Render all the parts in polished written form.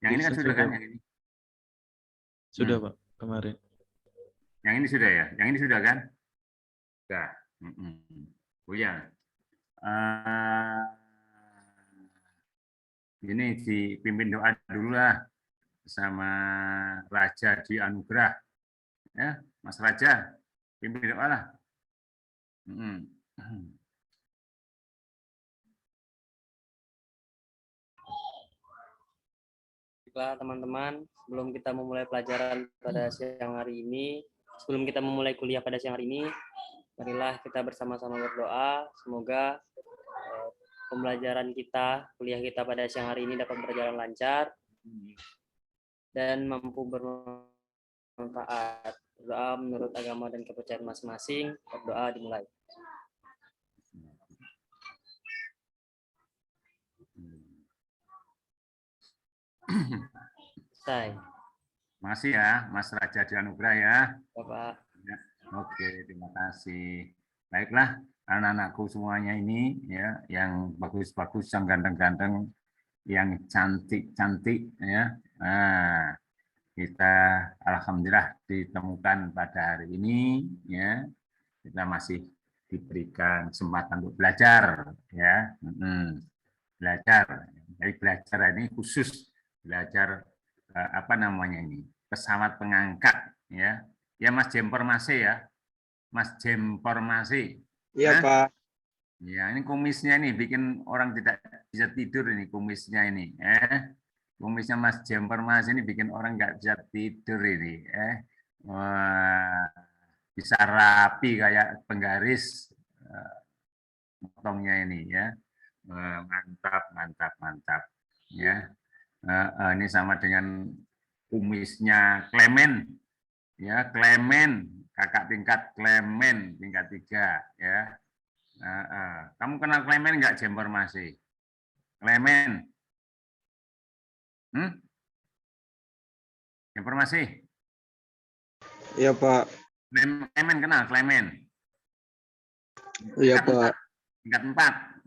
Yang ini kan sudah kan? Yang ini. Sudah, Pak, kemarin. Yang ini sudah ya? Yang ini sudah kan? Sudah. Oh ya. Ini dipimpin doa dulu lah sama Raja di Anugerah. Ya, Mas Raja, pimpin doa lah. Baiklah teman-teman, sebelum kita memulai pelajaran pada siang hari ini, sebelum kita memulai kuliah pada siang hari ini, marilah kita bersama-sama berdoa, semoga pembelajaran kita, kuliah kita pada siang hari ini dapat berjalan lancar dan mampu bermanfaat. Berdoa menurut agama dan kepercayaan masing-masing, berdoa dimulai. Selesai. Masih ya, Mas Raja di Anugerah ya. Bapak. Ya, oke, terima kasih. Baiklah, anak-anakku semuanya ini ya, yang bagus-bagus, yang ganteng-ganteng, yang cantik-cantik ya. Nah, kita alhamdulillah ditemukan pada hari ini ya. Kita masih diberikan kesempatan untuk belajar ya. Belajar. Jadi belajar ini khusus belajar apa namanya ini? Pesawat pengangkat ya. Ya Mas Jempermasi ya. Mas Jempermasi. Iya, Pak. Ya, ini kumisnya nih bikin orang tidak bisa tidur ini kumisnya ini. Kumisnya Mas Jempermasi ini bikin orang nggak bisa tidur ini. Wah, bisa rapi kayak penggaris potongnya ini ya. Mantap, mantap, mantap. Ya, ini sama dengan kumisnya Clement. Ya, Clement, kakak tingkat Clement tingkat 3 ya. Kamu kenal Clement nggak, Jempermasi? Clement? Jempermasi? Iya, Pak. Clement kenal, Clement? Iya, Pak. Tingkat 4.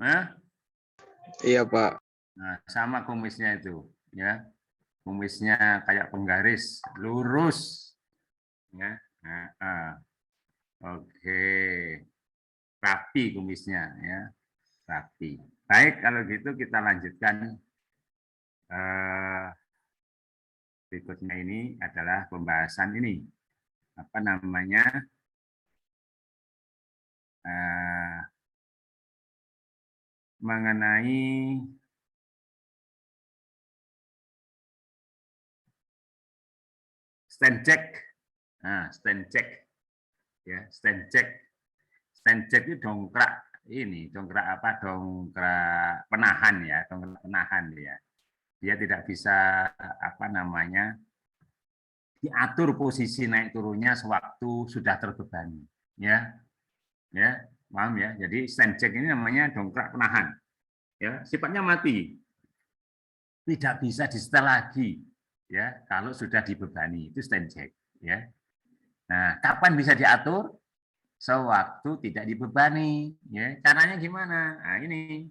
Iya, Pak. Nah, sama kumisnya itu, ya. Kumisnya kayak penggaris, lurus. Ya. Oke. Rapi kumisnya, ya. Rapi. Baik, kalau gitu kita lanjutkan. Berikutnya ini adalah pembahasan ini. Apa namanya? Mengenai stand check. Nah, stand check. Ya, stand check. Stand check itu dongkrak ini, dongkrak apa? Dongkrak penahan ya, dongkrak penahan ya. Dia tidak bisa apa namanya? Diatur posisi naik turunnya sewaktu sudah terbebani, ya. Ya, paham ya. Jadi stand check ini namanya dongkrak penahan. Ya, sifatnya mati. Tidak bisa disetel lagi ya kalau sudah dibebani, itu stand check ya. Nah, kapan bisa diatur? Sewaktu tidak dibebani ya. Caranya gimana? Nah, ini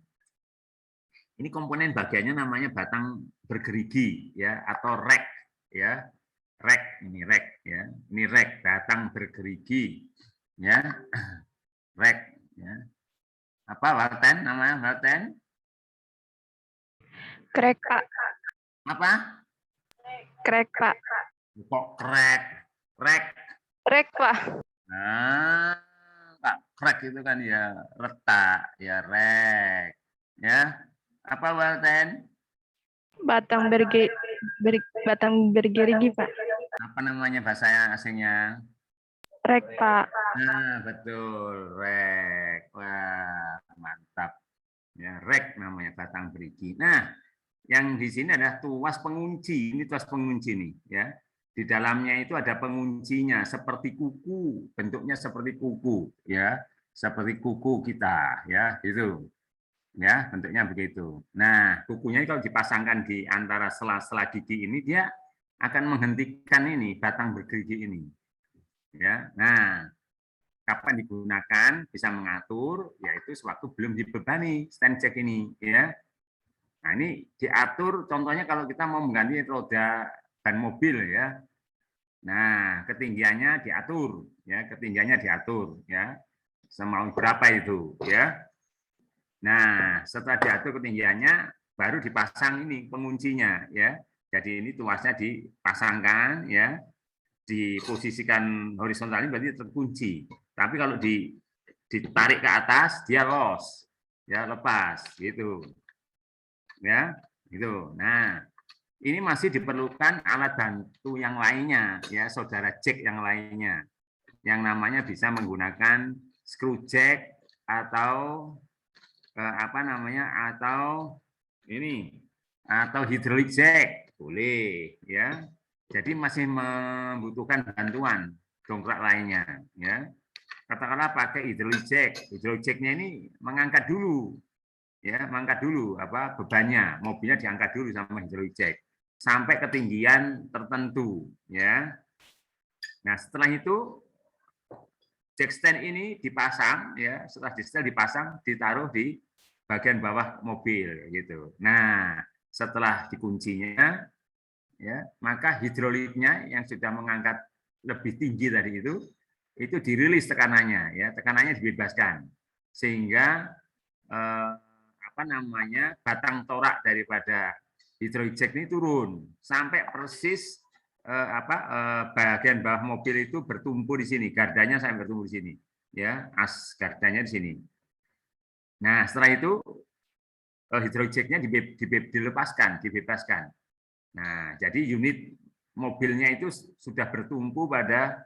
komponen bagiannya namanya batang bergerigi ya atau rek ya. Rek, ini rek ya. Ini rek, batang bergerigi ya. Rek ya. Apa Walten namanya, Walten? Krek, Pak. Apa? Krek, Pak. Kok krek? Rek. Krek, Pak. Nah, Pak, krek itu kan ya retak, ya rek. Ya. Apa Walten? Batang bergerigi, Pak. Apa namanya bahasa asingnya? Rek, Pak. Nah, betul, rek. Wah, mantap. Ya, rek namanya batang berigi. Nah, yang di sini adalah tuas pengunci. Ini tuas pengunci nih, ya. Di dalamnya itu ada penguncinya seperti kuku, bentuknya seperti kuku, ya. Seperti kuku kita, ya, gitu. Ya, bentuknya begitu. Nah, kukunya kalau dipasangkan di antara sela-sela gigi ini dia akan menghentikan ini batang bergerigi ini. Ya. Nah, kapan digunakan bisa mengatur yaitu sewaktu belum dibebani stand check ini, ya. Nah, ini diatur contohnya kalau kita mau mengganti roda ban mobil ya. Nah, ketinggiannya diatur ya, ketinggiannya diatur ya. Semau berapa itu ya. Nah, setelah diatur ketinggiannya baru dipasang ini penguncinya ya. Jadi ini tuasnya dipasangkan ya, diposisikan horizontal ini berarti terkunci. Tapi kalau ditarik ke atas dia los. Ya, lepas gitu. Ya, gitu. Nah, ini masih diperlukan alat bantu yang lainnya, ya, saudara jack yang lainnya, yang namanya bisa menggunakan screw jack atau apa namanya, atau ini, atau hydraulic jack, boleh, ya. Jadi masih membutuhkan bantuan dongkrak lainnya, ya. Katakanlah pakai hydraulic jack, hydraulic jacknya ini mengangkat dulu. Ya, mengangkat dulu apa bebannya, mobilnya diangkat dulu sama hydraulic jack sampai ketinggian tertentu ya. Nah, setelah itu jack stand ini dipasang ya, setelah di setel dipasang ditaruh di bagian bawah mobil gitu. Nah, setelah dikuncinya ya, maka hidroliknya yang sudah mengangkat lebih tinggi tadi itu dirilis tekanannya ya, tekanannya dibebaskan sehingga apa namanya, batang torak daripada hydraulic jack ini turun sampai persis bagian bawah mobil itu bertumpu di sini, gardanya sampai bertumpu di sini ya, as gardanya di sini. Nah, setelah itu hydraulic jacknya dilepaskan, dibebaskan. Nah, jadi unit mobilnya itu sudah bertumpu pada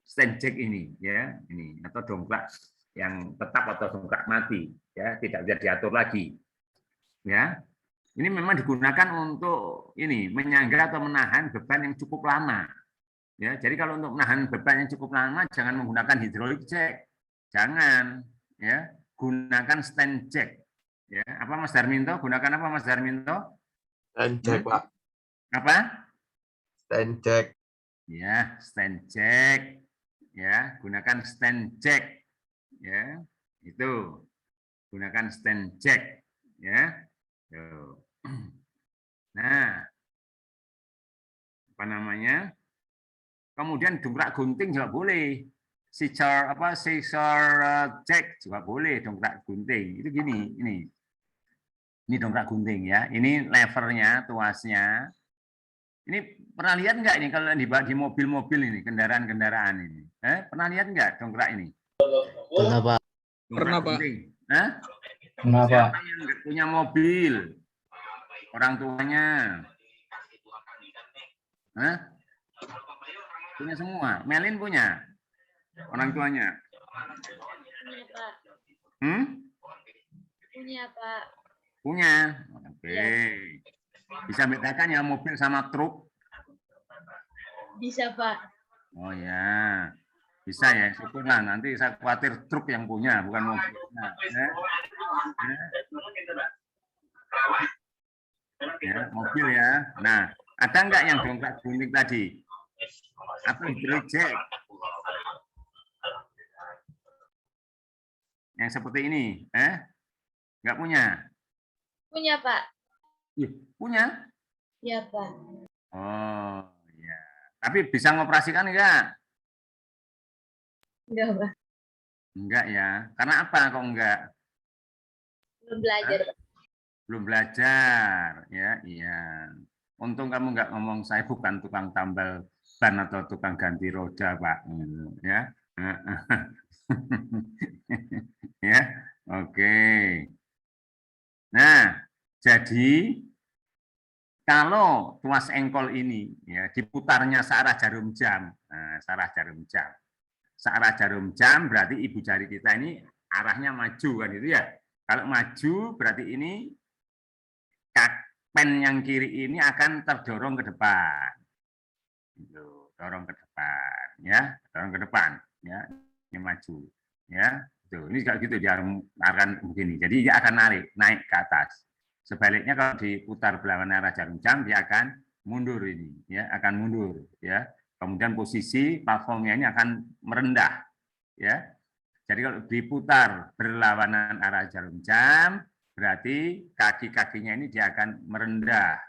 stand jack ini ya, ini atau dongkrak yang tetap atau dongkrak mati ya, tidak bisa diatur lagi ya. Ini memang digunakan untuk ini menyangga atau menahan beban yang cukup lama ya. Jadi kalau untuk menahan beban yang cukup lama jangan menggunakan hydraulic jack, jangan ya, gunakan stand jack ya. Apa Mas Darminto, gunakan apa Mas Darminto? Stand jack, Pak. Apa? Stand jack. Ya, stand jack ya, gunakan stand jack ya, itu gunakan stand jack ya. Nah, apa namanya, kemudian dongkrak gunting juga boleh, scissor jack juga boleh, dongkrak gunting itu gini, ini dongkrak gunting ya, ini levernya, tuasnya. Ini pernah lihat nggak ini kalau di mobil-mobil ini, kendaraan-kendaraan ini? Pernah lihat nggak dongkrak ini? Pernah, Pak. Pernah, Pak. Pernah, Pak. Siapa yang nggak punya mobil? Orang tuanya. Punya semua. Melin punya? Orang tuanya? Punya, Pak. Punya, Pak. Punya. Oke. Bisa bedakan ya mobil sama truk? Bisa, Pak. Oh ya. Bisa ya, syukurlah. Nanti saya khawatir truk yang punya, bukan mobil. Ya, mobil ya. Nah, ada nggak yang dongkrak gunting tadi? Atau hydraulic jack? Yang seperti ini, nggak punya? Punya, Pak. Punya? Iya, Pak. Oh, ya. Tapi bisa ngoperasikan enggak? Enggak, Pak. Enggak ya. Karena apa kok enggak? Belum belajar, Pak. Belum belajar, ya. Iya. Untung kamu enggak ngomong saya bukan tukang tambal ban atau tukang ganti roda, Pak. Ya. Ya. Oke. Nah, jadi kalau tuas engkol ini ya diputarnya searah jarum jam, nah, searah jarum jam berarti ibu jari kita ini arahnya maju kan itu ya. Kalau maju berarti ini pen yang kiri ini akan terdorong ke depan, dorong ke depan, ya, dorong ke depan, ya, ini maju, ya, tuh, ini juga gitu dia akan begini, jadi dia akan naik ke atas. Sebaliknya kalau diputar berlawanan arah jarum jam dia akan mundur ini, ya, akan mundur, ya. Kemudian posisi platformnya ini akan merendah, ya. Jadi kalau diputar berlawanan arah jarum jam, berarti kaki-kakinya ini dia akan merendah.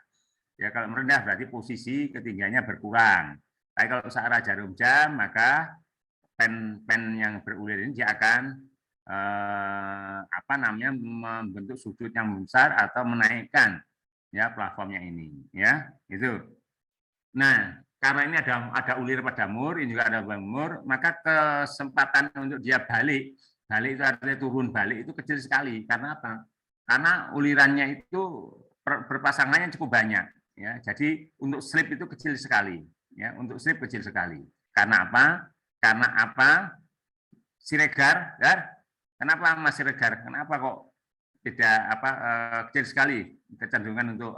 Ya, kalau merendah berarti posisi ketinggiannya berkurang. Tapi kalau searah jarum jam, maka pen yang berulir ini dia akan membentuk sudut yang besar atau menaikkan ya platformnya ini, ya itu. Nah, karena ini ada ulir pada mur, ini juga ada mur, maka kesempatan untuk dia balik itu artinya turun balik itu kecil sekali. Karena apa? Karena ulirannya itu berpasangannya cukup banyak. Ya, jadi untuk slip itu kecil sekali. Ya, untuk slip kecil sekali. Karena apa? Karena apa? Siregar, ya? Kenapa Mas Siregar? Kenapa kok tidak kecil sekali kecenderungan untuk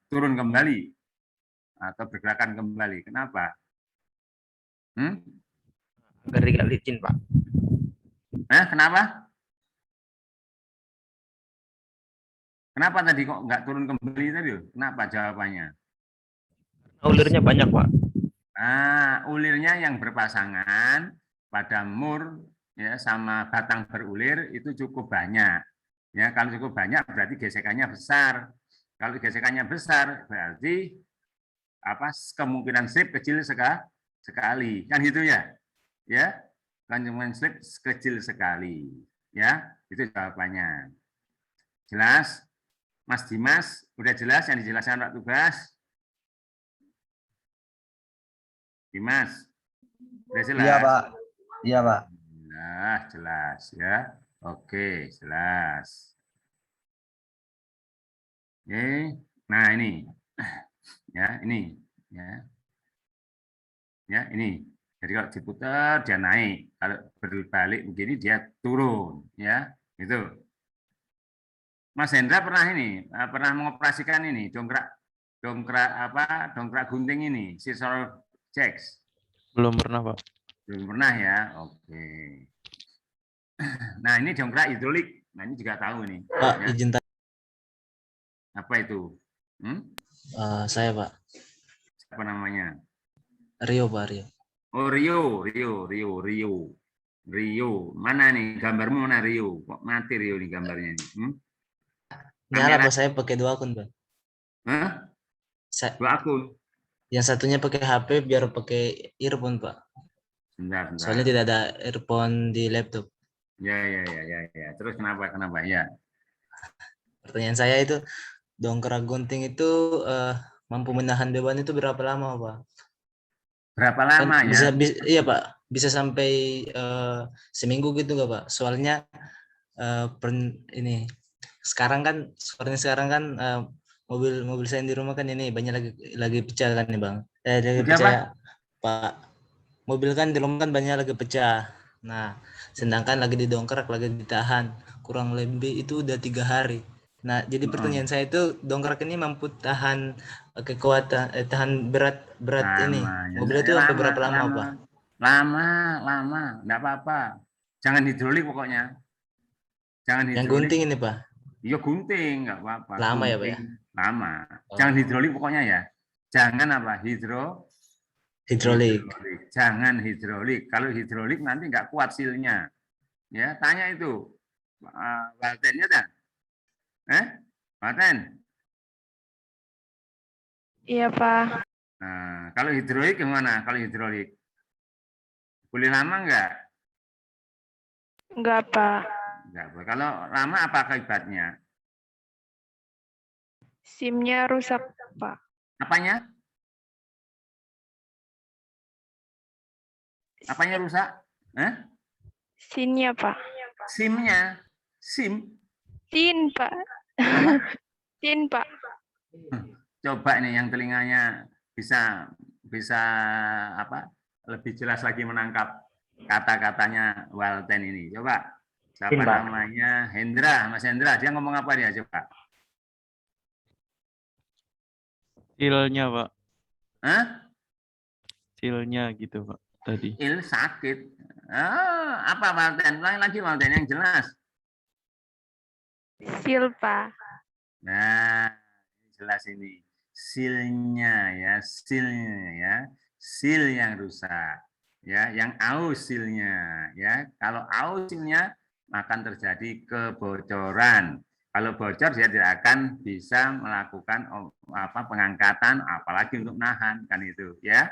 turun kembali atau bergerakan kembali? Kenapa? Agar tidak licin, Pak. Kenapa? Kenapa tadi kok nggak turun kembali tadi? Kenapa jawabannya? Ulirnya banyak, Pak. Ulirnya yang berpasangan pada mur ya sama batang berulir itu cukup banyak. Ya, kalau cukup banyak berarti gesekannya besar. Kalau gesekannya besar berarti kemungkinan slip kecil sekali. Kan gitu ya? Ya, kemungkinan slip kecil sekali. Ya, itu jawabannya. Jelas? Mas Dimas, udah jelas yang dijelaskan Pak Tugas? Dimas, udah jelas? Iya, Pak. Iya, Pak. Nah, jelas ya. Oke, jelas. Oke, nah ini, ya ini, ya ini. Jadi kalau diputar dia naik, kalau berbalik begini dia turun, ya itu. Mas Hendra pernah mengoperasikan ini dongkrak gunting ini, scissor jacks. Belum pernah, Pak. Belum pernah ya, oke. Nah ini dongkrak hidrolik, nah ini juga tahu nih. Pak, Ya. izin tanya. Apa itu? Saya, Pak. Apa namanya? Rio, Pak, Rio. Oh Rio. Mana nih gambarmu mana Rio? Kok mati Rio nih gambarnya nih? Nyala, Pak, saya pakai 2 akun, Pak. Hah? 2 akun? Yang satunya pakai HP biar pakai earphone, Pak. Bentar. Soalnya tidak ada earphone di laptop. Ya. Terus kenapa? Ya. Pertanyaan saya itu, dongkrak gunting itu mampu menahan beban itu berapa lama, Pak? Berapa lama kan ya? Iya, Pak. Bisa sampai seminggu gitu nggak, Pak? Soalnya sekarang kan mobil saya di rumah kan ini banyak lagi pecah kan nih, Bang. Pak. Mobil kan di rumah kan banyak lagi pecah. Nah, sedangkan lagi didongkrak, lagi ditahan, kurang lebih itu udah 3 hari. Nah, jadi pertanyaan saya itu, dongkrak ini mampu tahan kekuatan, tahan berat ini. Mobil itu sampai berapa lama, Pak? Lama, enggak apa-apa. Jangan hidrolik pokoknya. Jangan hidrolik. Yang gunting ini, Pak? Iya gunting, enggak apa-apa. Lama ya, Pak ya? Lama. Jangan hidrolik pokoknya ya. Jangan hidrolik. Jangan hidrolik. Kalau hidrolik nanti enggak kuat silnya. Ya, tanya itu. Waltennya dah. Walten? Iya, Pak. Nah, kalau hidrolik gimana? Kalau hidrolik? Boleh lama enggak? Enggak, Pak. Enggak. Kalau lama apa akibatnya? SIM-nya rusak, Pak. Apanya? Apanya rusak? SIM-nya, Pak. SIM-nya? SIM? SIM, Pak. SIM, Pak. Coba nih yang telinganya bisa lebih jelas lagi menangkap kata-katanya Walten ini. Coba. Siapa namanya? Hendra, Mas Hendra. Dia ngomong apa dia? Coba. Silnya, Pak. Silnya gitu, Pak. Tadi. Il sakit. Apa Walten? Lagi Walten yang jelas. Sil, Pak. Nah, jelas ini. Silnya ya, sil yang rusak. Ya, yang aus silnya ya. Kalau aus silnya akan terjadi kebocoran. Kalau bocor dia tidak akan bisa melakukan pengangkatan, apalagi untuk nahan kan itu ya.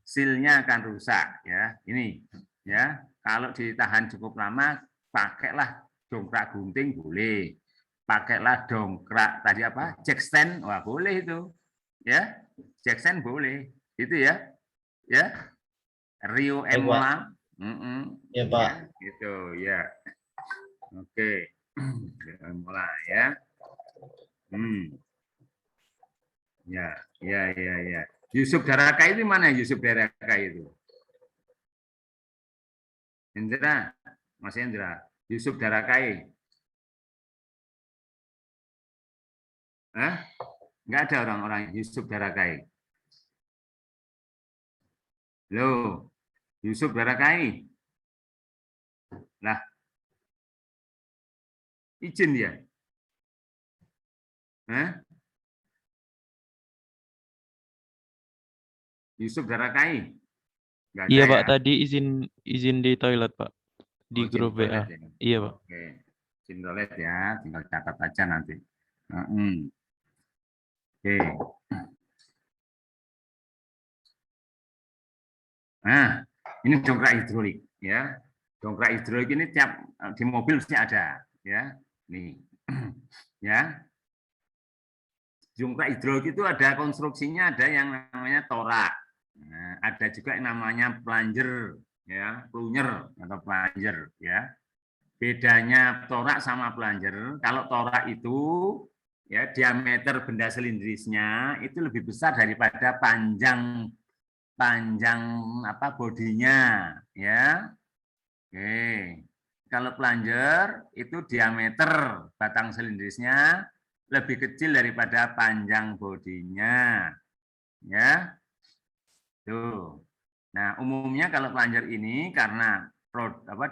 Silnya akan rusak ya. Ini ya. Kalau ditahan cukup lama, pakailah dongkrak gunting boleh. Pakailah dongkrak tadi apa? Jack stand, wah boleh itu. Ya. Jack stand boleh. Itu ya. Ya. Rio Baik, Pak. Emola. Ya, Pak. Ya, gitu ya. Oke. Mulai ya. Ya, ya. Yusuf Daraka itu mana Yusuf Daraka itu? Indra, Mas Indra. Yusuf Darakai. Hah? Enggak ada orang-orang Yusuf Darakai. Loh, Yusuf Darakai. Lah, izin dia. Hah? Yusuf Darakai. Iya Pak, tadi izin di toilet Pak, di grup WA. Ya? Iya Pak. Oke, izin toilet ya, tinggal catat aja nanti. Oke. Nah, ini dongkrak hidrolik ya. Dongkrak hidrolik ini tiap di mobil mesti ada ya. Nih. Ya. Dongkrak hidrolik itu ada konstruksinya, ada yang namanya torak. Nah, ada juga yang namanya plunger ya, plunger atau plunger ya. Bedanya torak sama plunger, kalau torak itu ya diameter benda silindrisnya itu lebih besar daripada panjang bodinya ya. Oke. Kalau plunger itu diameter batang silindrisnya lebih kecil daripada panjang bodinya. Ya. Tuh. Nah, umumnya kalau plunger ini karena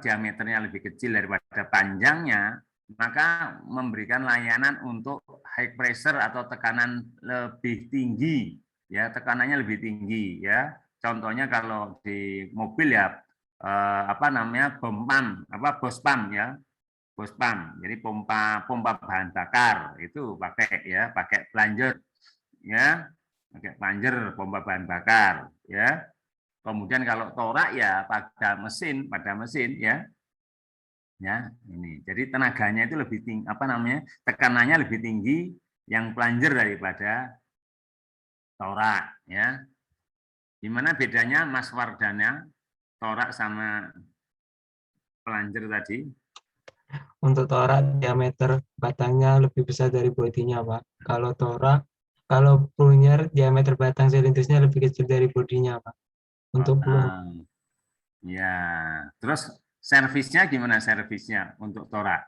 diameternya lebih kecil daripada panjangnya, maka memberikan layanan untuk high pressure atau tekanan lebih tinggi. Ya, tekanannya lebih tinggi ya. Contohnya kalau di mobil ya bom pump, bos pump ya. Bos pump. Jadi pompa bahan bakar itu pakai plunger ya. Pakai plunger pompa bahan bakar ya. Kemudian kalau torak ya pada mesin ya. Ya, ini. Jadi tenaganya itu lebih tinggi, tekanannya lebih tinggi yang plunger daripada torak ya. Gimana bedanya Mas Wardana torak sama plunger tadi? Untuk torak diameter batangnya lebih besar dari bodinya, Pak. Kalau plunger diameter batang silindrisnya lebih kecil dari bodinya, Pak. Untuk peluru. Ya, terus servisnya gimana servisnya untuk torak?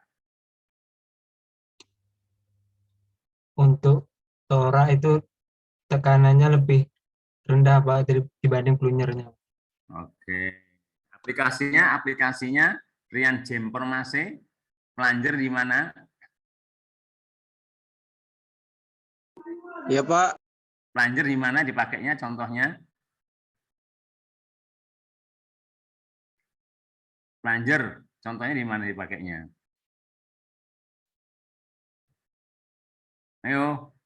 Untuk torak itu tekanannya lebih rendah, Pak, dibanding plungernya. Oke. Aplikasinya Rian Jumper Mase, plunger di mana? Iya, Pak. Plunger di mana dipakainya contohnya? Plunger, contohnya di mana dipakainya? Ayo.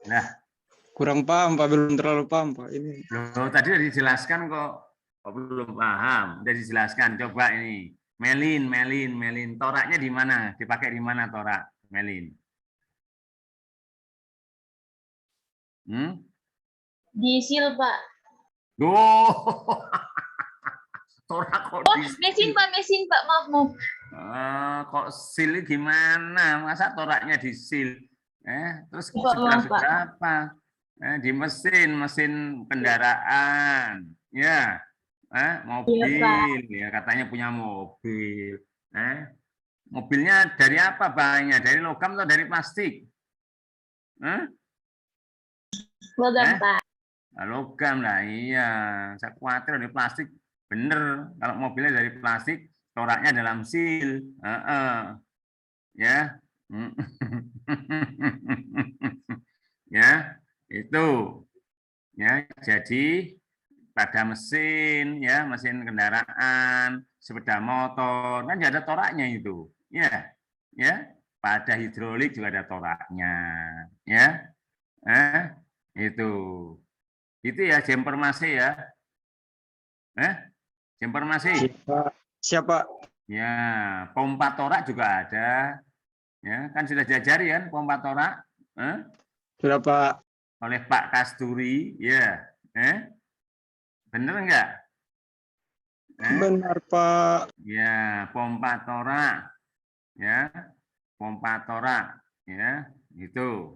Nah. Kurang paham, Pak. Belum terlalu paham, Pak. Ini. Loh, tadi sudah dijelaskan kok. Belum paham. Sudah dijelaskan. Coba ini. Melin. Toraknya di mana? Dipakai di mana torak? Melin. Di seal, Pak. Torak kok mesin, Pak. Maaf. Kok seal gimana? Masa toraknya di seal? Terus berapa? Di mesin kendaraan, ya, mobil, ya katanya punya mobil. Mobilnya dari apa bahannya? Dari logam atau dari plastik? Logam, Pak. Logam lah, iya. Saya khawatir dari plastik. Bener, kalau mobilnya dari plastik, toraknya dalam seal. Ya. Ya, itu. Ya, jadi pada mesin, ya, mesin kendaraan, sepeda motor, kan ada toraknya itu, ya, ya. Pada hidrolik juga ada toraknya, ya. Itu ya jumper masih ya, jumper masih. Siapa? Ya, pompa torak juga ada, ya, kan sudah diajari kan pompa torak, Sudah Pak. oleh Pak Kasturi, ya, bener enggak? Benar Pak. Ya, pompa torak, ya, pompa torak, ya, itu.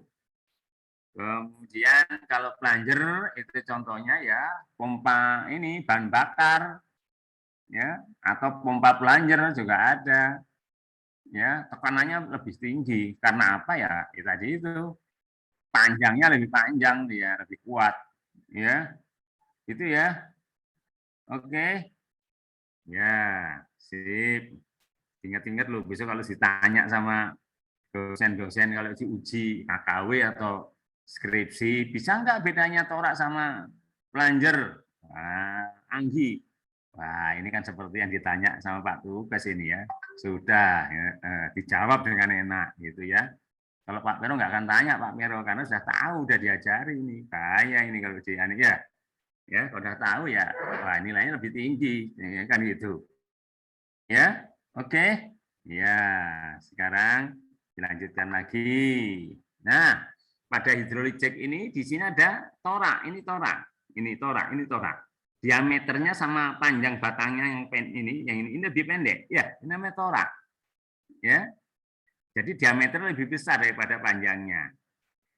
Kemudian kalau plunger itu contohnya ya pompa ini bahan bakar, ya, atau pompa plunger juga ada, ya, tekanannya lebih tinggi karena apa ya? Tadi itu panjangnya lebih panjang dia, lebih kuat, ya, itu ya. Oke, ya, sip. Ingat-ingat loh besok kalau ditanya sama dosen-dosen kalau diuji KKW atau skripsi, bisa nggak bedanya torak sama plunger? Anggi. Wah, ini kan seperti yang ditanya sama Pak Tugas ini ya. Sudah ya, dijawab dengan enak gitu ya. Kalau Pak Pero nggak akan tanya Pak Pero karena sudah tahu, udah diajari ini. Kayak ini kalau di ya. Ya, kalau udah tahu ya, wah nilainya lebih tinggi, ya, kan gitu. Ya, oke. Ya, sekarang dilanjutkan lagi. Nah, pada hidrolik jack ini di sini ada torak, ini torak, ini torak, ini torak. Diameternya sama panjang batangnya yang ini lebih pendek. Ya, ini namanya torak. Ya. Jadi diameter lebih besar daripada panjangnya.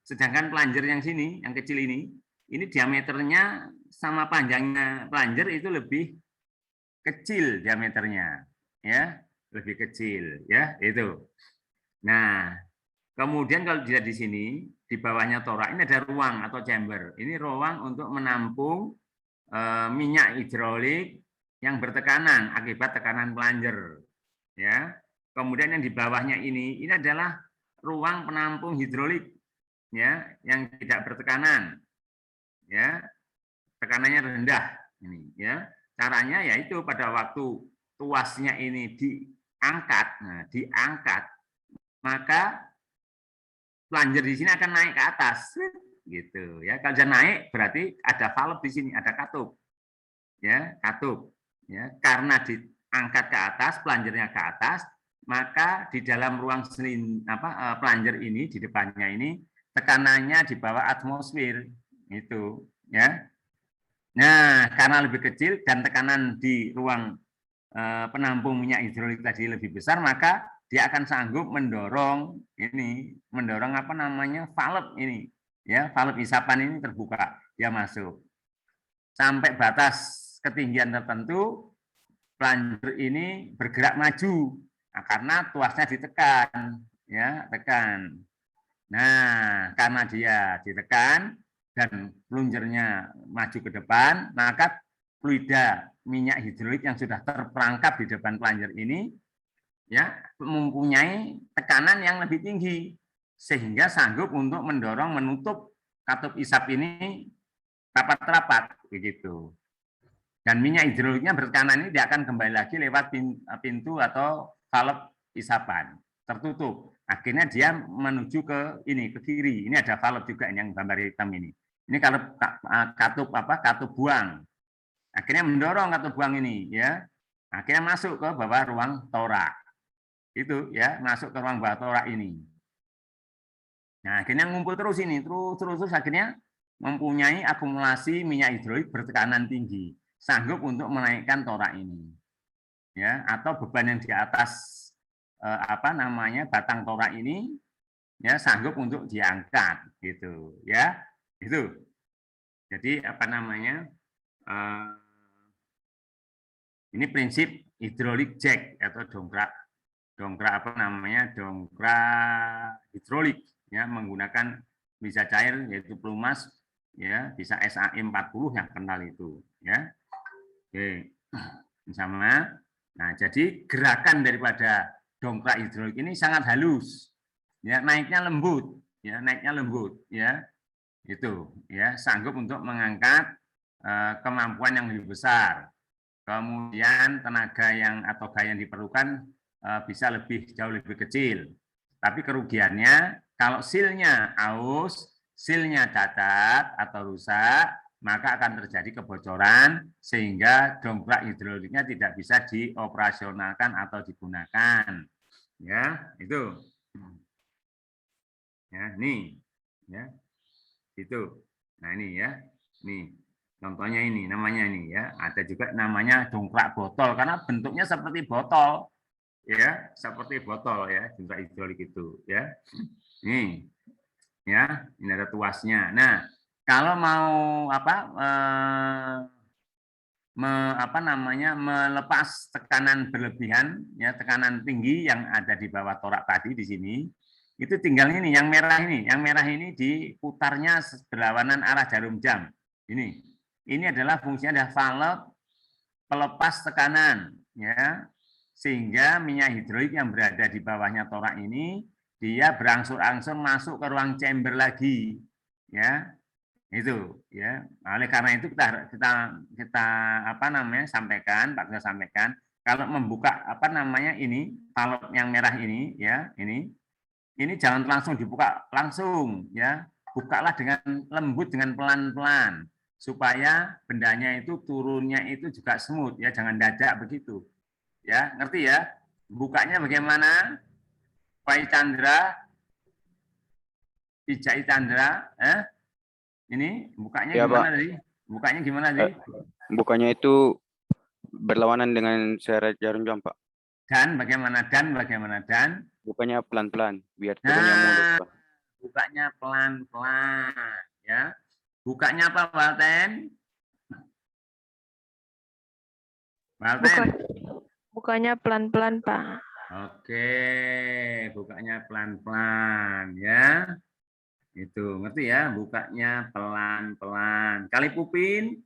Sedangkan plunger yang sini, yang kecil ini diameternya sama panjangnya plunger itu lebih kecil diameternya, ya, lebih kecil, ya, itu. Nah, kemudian kalau dilihat di sini, di bawahnya torak ini ada ruang atau chamber. Ini ruang untuk menampung minyak hidrolik yang bertekanan akibat tekanan plunger, ya. Kemudian yang di bawahnya ini adalah ruang penampung hidrolik, ya, yang tidak bertekanan, ya, tekanannya rendah ini, ya. Caranya yaitu pada waktu tuasnya ini diangkat, nah, diangkat, maka plunger di sini akan naik ke atas, gitu, ya. Kalau dia naik berarti ada valve di sini, ada katup, ya, katup, ya. Karena diangkat ke atas, plungernya ke atas, maka di dalam ruang plunger ini di depannya ini tekanannya di bawah atmosfer, itu, ya. Nah, karena lebih kecil dan tekanan di ruang penampung minyak hidrolik tadi lebih besar, maka dia akan sanggup mendorong apa namanya valve ini, ya, valve isapan ini terbuka, dia masuk sampai batas ketinggian tertentu, plunger ini bergerak maju, nah, karena tuasnya ditekan, ya, tekan. Nah, karena dia ditekan dan plungernya maju ke depan, maka fluida minyak hidrolik yang sudah terperangkap di depan plunger ini, ya, mempunyai tekanan yang lebih tinggi sehingga sanggup untuk mendorong menutup katup isap ini rapat-rapat begitu. Dan minyak hidroliknya bertekanan ini dia akan kembali lagi lewat pintu atau valve isapan tertutup. Akhirnya dia menuju ke kiri. Ini ada valve juga yang gambar hitam ini. Ini kalau katup buang. Akhirnya mendorong katup buang ini, ya. Akhirnya masuk ke bawah ruang torak. Itu, ya, masuk ke ruang bawah torak ini. Nah, akhirnya ngumpul terus ini, terus akhirnya mempunyai akumulasi minyak hidrolik bertekanan tinggi, sanggup untuk menaikkan torak ini. Ya, atau beban yang di atas batang torak ini, ya, sanggup untuk diangkat gitu, ya. Itu. Jadi ini prinsip hidrolik jack atau dongkrak hidrolik, ya, menggunakan bisa cair yaitu pelumas, ya, bisa SAE 40 yang kental itu, ya. Oke. Sama. Nah, jadi gerakan daripada dongkrak hidrolik ini sangat halus, ya, naiknya lembut, ya, itu, ya, sanggup untuk mengangkat kemampuan yang lebih besar. Kemudian tenaga yang atau gaya yang diperlukan bisa jauh lebih kecil. Tapi kerugiannya kalau silnya aus, silnya cacat atau rusak, maka akan terjadi kebocoran sehingga dongkrak hidroliknya tidak bisa dioperasionalkan atau digunakan. Ya, itu. Ya, nih. Ya. Itu. Nah, ini ya. Nih. Contohnya ini, namanya ini ya. Ada juga namanya dongkrak botol karena bentuknya seperti botol. Ya, seperti botol ya, dongkrak hidrolik itu ya. Nih. Ya, ini ada tuasnya. Nah, kalau mau melepas tekanan berlebihan ya, tekanan tinggi yang ada di bawah torak tadi di sini, itu tinggal ini yang merah ini diputarnya berlawanan arah jarum jam. Ini adalah fungsinya adalah valve pelepas tekanan ya, sehingga minyak hidrolik yang berada di bawahnya torak ini dia berangsur-angsur masuk ke ruang chamber lagi ya. Itu ya. Oleh karena itu kita sampaikan, Pak Tugas sampaikan kalau membuka ini valve yang merah ini ya, ini jangan langsung dibuka langsung ya. Bukalah dengan lembut, dengan pelan-pelan supaya bendanya itu turunnya itu juga smooth ya, jangan dadak begitu. Ya, ngerti ya? Bukanya bagaimana? Pak Chandra, Ijai Chandra, ini bukanya ya, gimana Pak. tadi? Bukanya gimana tadi? Bukanya itu berlawanan dengan syarat jarum jam, Pak. Dan bagaimana? Dan? Bukanya pelan-pelan, biar turunnya mulus, Pak. Bukanya pelan-pelan, ya. Bukanya apa, Walten? Walten? Bukanya pelan-pelan, Pak. Oke, bukanya pelan-pelan, ya. Itu, ngerti ya? Bukanya pelan-pelan. Kali Pupin,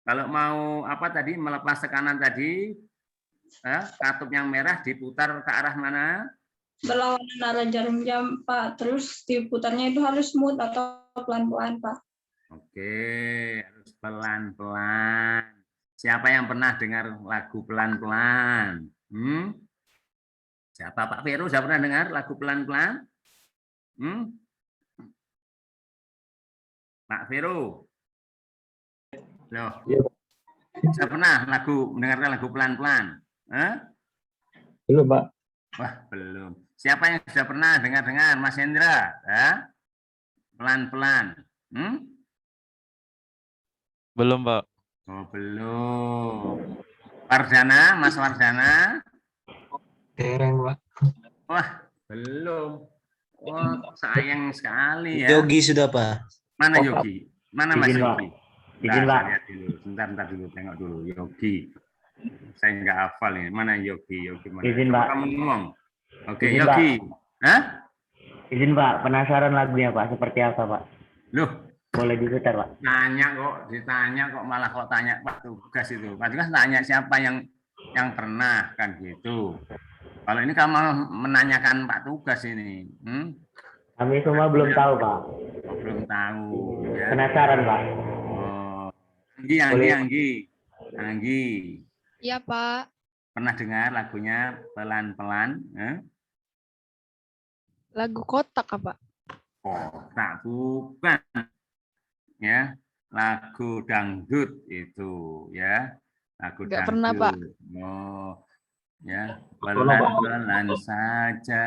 kalau mau melepas tekanan tadi, katup yang merah diputar ke arah mana? Berlawanan arah jarum jam, Pak. Terus diputarnya itu harus smooth atau pelan-pelan, Pak. Oke, harus pelan-pelan. Siapa yang pernah dengar lagu pelan-pelan? Siapa, Pak Vero? Sudah pernah dengar lagu pelan-pelan? Pak Vero? Loh, sudah pernah mendengarkan lagu pelan-pelan? Belum, Pak. Wah, belum. Siapa yang sudah pernah dengar-dengar? Mas Hendra? Pelan-pelan. Belum, Pak. Oh, belum. Wardana, Mas Wardana? Dereng, Pak. Wah, belum. Oh, sayang sekali ya. Yogi sudah, Pak. Mana Yogi? Mana Mas Yogi? Izin, Pak. Lihat dulu. Sebentar dulu, tengok dulu. Yogi. Saya nggak hafal ini. Mana Yogi? Mana? Izin, Pak. Kamu ngomong. Oke, Izin, Yogi. Hah? Izin, Pak. Penasaran lagunya, Pak. Seperti apa, Pak? Loh, boleh diputar, Pak? Ditanya kok malah tanya Pak Tugas itu. Pak Tugas tanya siapa yang pernah kan gitu. Kalau ini kamu menanyakan Pak Tugas ini. Kami semua belum tahu, Pak. Belum tahu. Ya. Penasaran, Pak. Oh. Anggi. Iya, Pak. Pernah dengar lagunya pelan-pelan? Lagu Kotak, Pak? Kotak bukan. Ya, lagu dangdut itu ya. Lagu Nggak dangdut. pernah, Pak. Oh. Ya, pelan-pelan saja.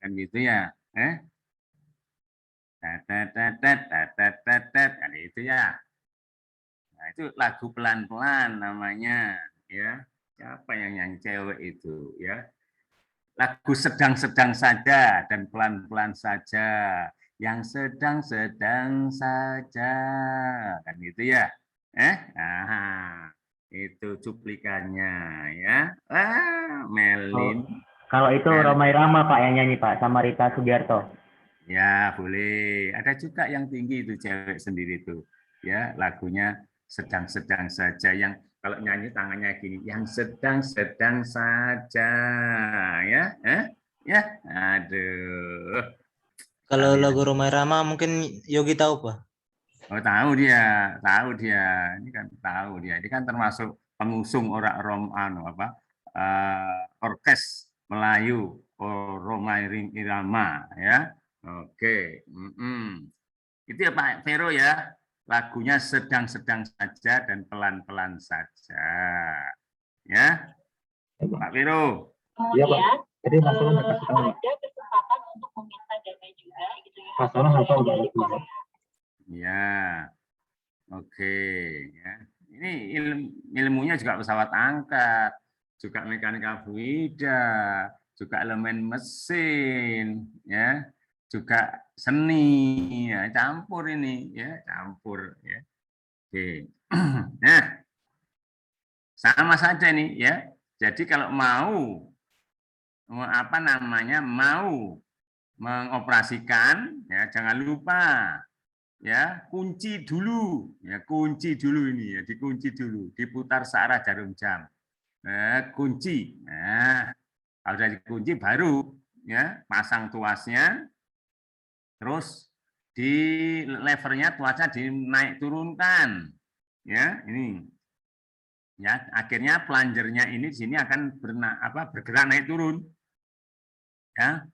Kan gitu ya. Kan itu ya. Nah, itu lagu pelan-pelan namanya ya. Siapa yang nyanyi cewek itu ya? Lagu sedang-sedang saja dan pelan-pelan saja. Yang sedang-sedang saja. Kan gitu ya. Itu cuplikannya ya. Melin. Kalau itu Romai Rama, Pak, yang nyanyi, Pak, sama Rita Sugiarto. Ya, boleh. Ada juga yang tinggi itu cewek sendiri tuh. Ya, lagunya sedang-sedang saja, yang kalau nyanyi tangannya gini, yang sedang-sedang saja ya. Ya, aduh. Kalau lagu Romai Rama mungkin Yogi tahu, Pak. Oh, tahu dia. Ini kan tahu dia. Ini kan termasuk pengusung orang orkes Melayu, Roma Irama ya. Oke. Itu ya Pak Vero ya. Lagunya sedang-sedang saja dan pelan-pelan saja. Ya. Pak Vero. Iya, Pak. Jadi masalah ada kesempatan untuk meminta dana juga gitu ya. masalah apa udah itu. Ya, oke. Ya. Ini ilmunya juga pesawat angkat, juga mekanika fluida, juga elemen mesin, ya, juga seni, ya, campur ini, ya, campur, ya. Oke. Nah, sama saja nih, ya. Jadi kalau mau mengoperasikan, ya, jangan lupa. Ya, kunci dulu ini ya, dikunci dulu, diputar searah jarum jam. Kunci. Nah, kalau sudah dikunci baru ya pasang tuasnya, terus di levernya tuasnya dinaik turunkan. Ya, ini. Ya, akhirnya plunger-nya ini di sini akan bergerak naik turun. Ya,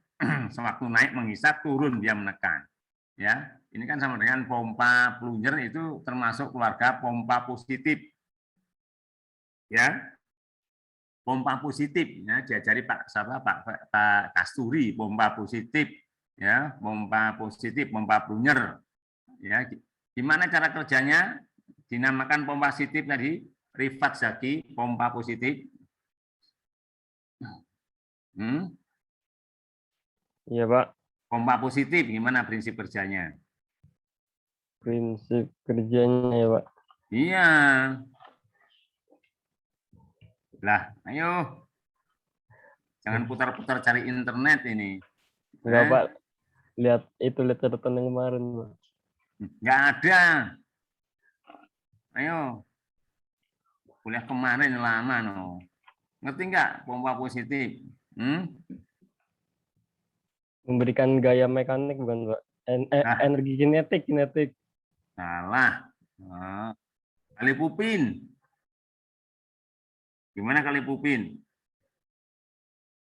sewaktu naik menghisap, turun dia menekan. Ya, ini kan sama dengan pompa plunger, itu termasuk keluarga pompa positif. Ya, pompa positif. Ya, diajari Pak Kasturi, pompa positif. Ya, pompa positif, pompa plunger. Ya, gimana cara kerjanya? Dinamakan pompa positif tadi, Rifat Zaki, pompa positif. Iya, Pak. Pompa positif, gimana prinsip kerjanya? Prinsip kerjanya ya, Pak. Iya. Lah, ayo. Jangan putar-putar cari internet ini. Enggak, Pak. Lihat catatan yang kemarin, Pak. Enggak ada. Ayo. Kuliah kemarin lama, no. Ngerti enggak pompa positif? Memberikan gaya mekanik bukan, Pak? Energi kinetik. Salah. Kali pupin. Gimana kali pupin?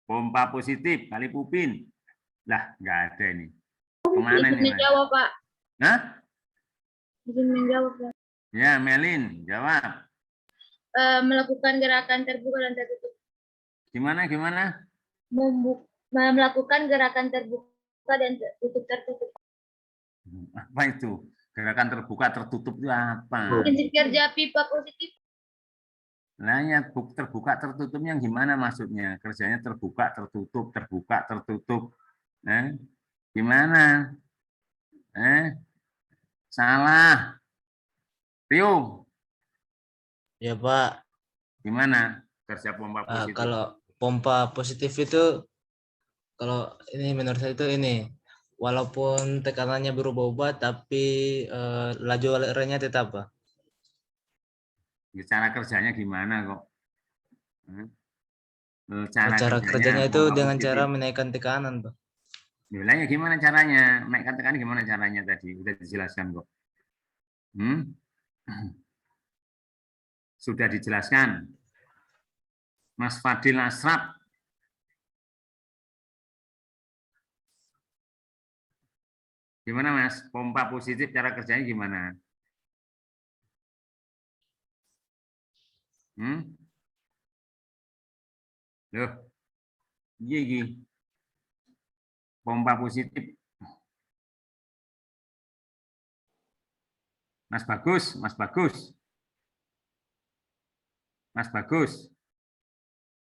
Pompa positif, kali pupin. Lah, nggak ada ini. Kemana Izin ini? menjawab, Pak. Hah? Izin menjawab, Pak. Ya, Melin, jawab. Melakukan gerakan terbuka dan tertutup. Gimana? Melakukan gerakan terbuka dan tertutup. Apa itu? Gerakan terbuka tertutup itu apa? Prinsip kerja pipa positif. Nah, ya, terbuka tertutup yang gimana maksudnya? Kerjanya terbuka tertutup. Gimana? Salah. Rio. Ya, Pak. Gimana kerja pompa positif? Kalau pompa positif itu, kalau ini menurut saya itu ini, walaupun tekanannya berubah-ubah, tapi laju alirannya tetap, Pak. Cara kerjanya gimana kok? Cara kerjanya itu dengan cara menaikkan tekanan, Pak. Nilainya gimana caranya? Menaikkan tekanan gimana caranya tadi? Udah dijelaskan kok. Sudah dijelaskan. Mas Fadil Asraf. Gimana Mas? Pompa positif cara kerjanya gimana? Loh. Iya. Pompa positif. Mas Bagus.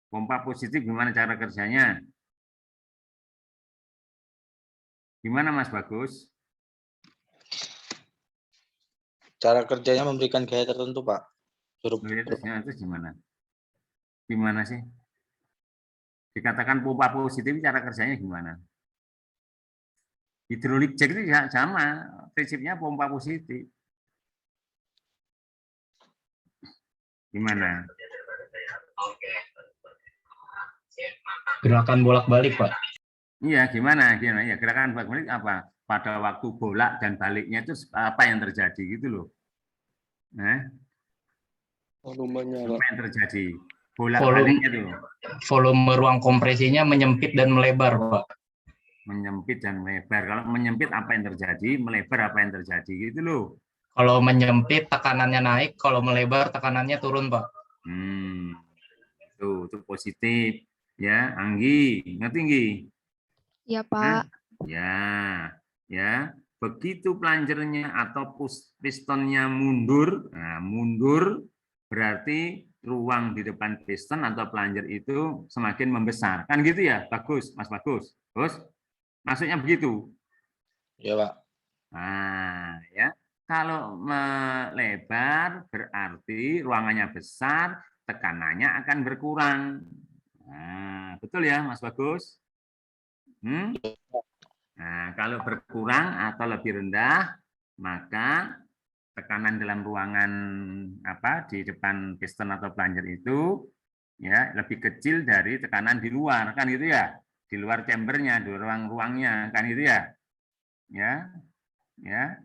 Pompa positif gimana cara kerjanya? Gimana Mas Bagus? Cara kerjanya memberikan gaya tertentu, Pak. Terus gimana? Gimana sih? Dikatakan pompa positif cara kerjanya gimana? Hidrolik jack itu sama, prinsipnya pompa positif. Gimana? Gerakan bolak-balik, Pak. Iya, gimana? Ya, gerakan bolak-balik apa? pada waktu bolak dan baliknya itu apa yang terjadi gitu loh. Nah, Volumenya, apa Pak. yang terjadi? Bolak-baliknya tuh. Volume ruang kompresinya menyempit dan melebar, Pak. Menyempit dan melebar. Kalau menyempit apa yang terjadi? Melebar apa yang terjadi gitu loh. Kalau menyempit tekanannya naik, kalau melebar tekanannya turun, Pak. Itu positif. Ya, Anggi, ngerti Anggi? Iya, Pak. Ya. Begitu plunger-nya atau pistonnya mundur, nah mundur berarti ruang di depan piston atau plunger itu semakin membesar. Kan gitu ya? Bagus, Mas Bagus. Terus maksudnya begitu. Ya, Pak. Nah, ya. Kalau melebar berarti ruangannya besar, tekanannya akan berkurang. Nah, betul ya, Mas Bagus? Nah, kalau berkurang atau lebih rendah, maka tekanan dalam ruangan di depan piston atau plunger itu ya lebih kecil dari tekanan di luar, kan gitu ya? Di luar chambernya, di ruang-ruangnya, kan gitu ya? Ya.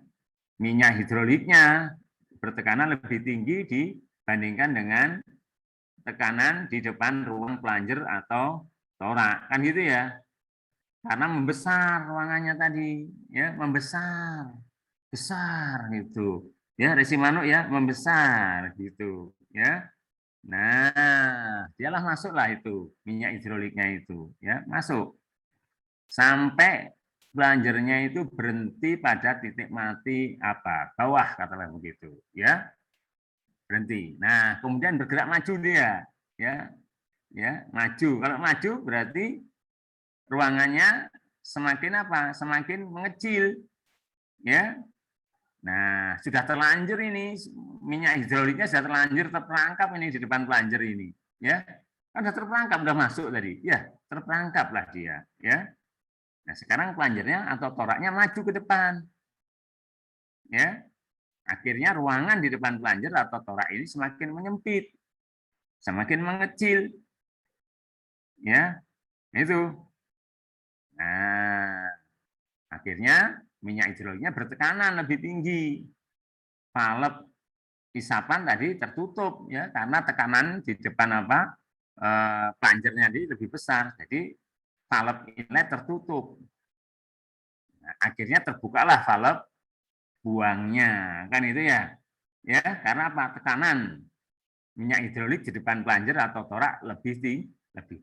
Minyak hidroliknya bertekanan lebih tinggi dibandingkan dengan tekanan di depan ruang plunger atau torak, kan gitu ya? Karena membesar ruangannya tadi, ya membesar, besar gitu, ya resi manuk ya membesar gitu, ya. Nah, dialah masuklah itu minyak hidroliknya itu, ya masuk sampai plungernya itu berhenti pada titik mati bawah katakanlah begitu, ya berhenti. Nah, kemudian bergerak maju dia, ya maju. Kalau maju berarti ruangannya semakin semakin mengecil, ya. Nah, sudah terlanjur ini minyak hidroliknya sudah terlanjur terperangkap ini di depan plunger ini, ya. Kan sudah terperangkap, sudah masuk tadi, ya terperangkaplah dia, ya. Nah, sekarang plungernya atau toraknya maju ke depan, ya. Akhirnya ruangan di depan plunger atau torak ini semakin menyempit, semakin mengecil, ya. Itu. Nah, akhirnya minyak hidroliknya bertekanan lebih tinggi. Valve isapan tadi tertutup ya karena tekanan di depan plungernya ini lebih besar. Jadi valve inlet tertutup. Nah, akhirnya terbukalah valve buangnya, kan itu ya. Ya, karena apa? Tekanan minyak hidrolik di depan plunger atau torak lebih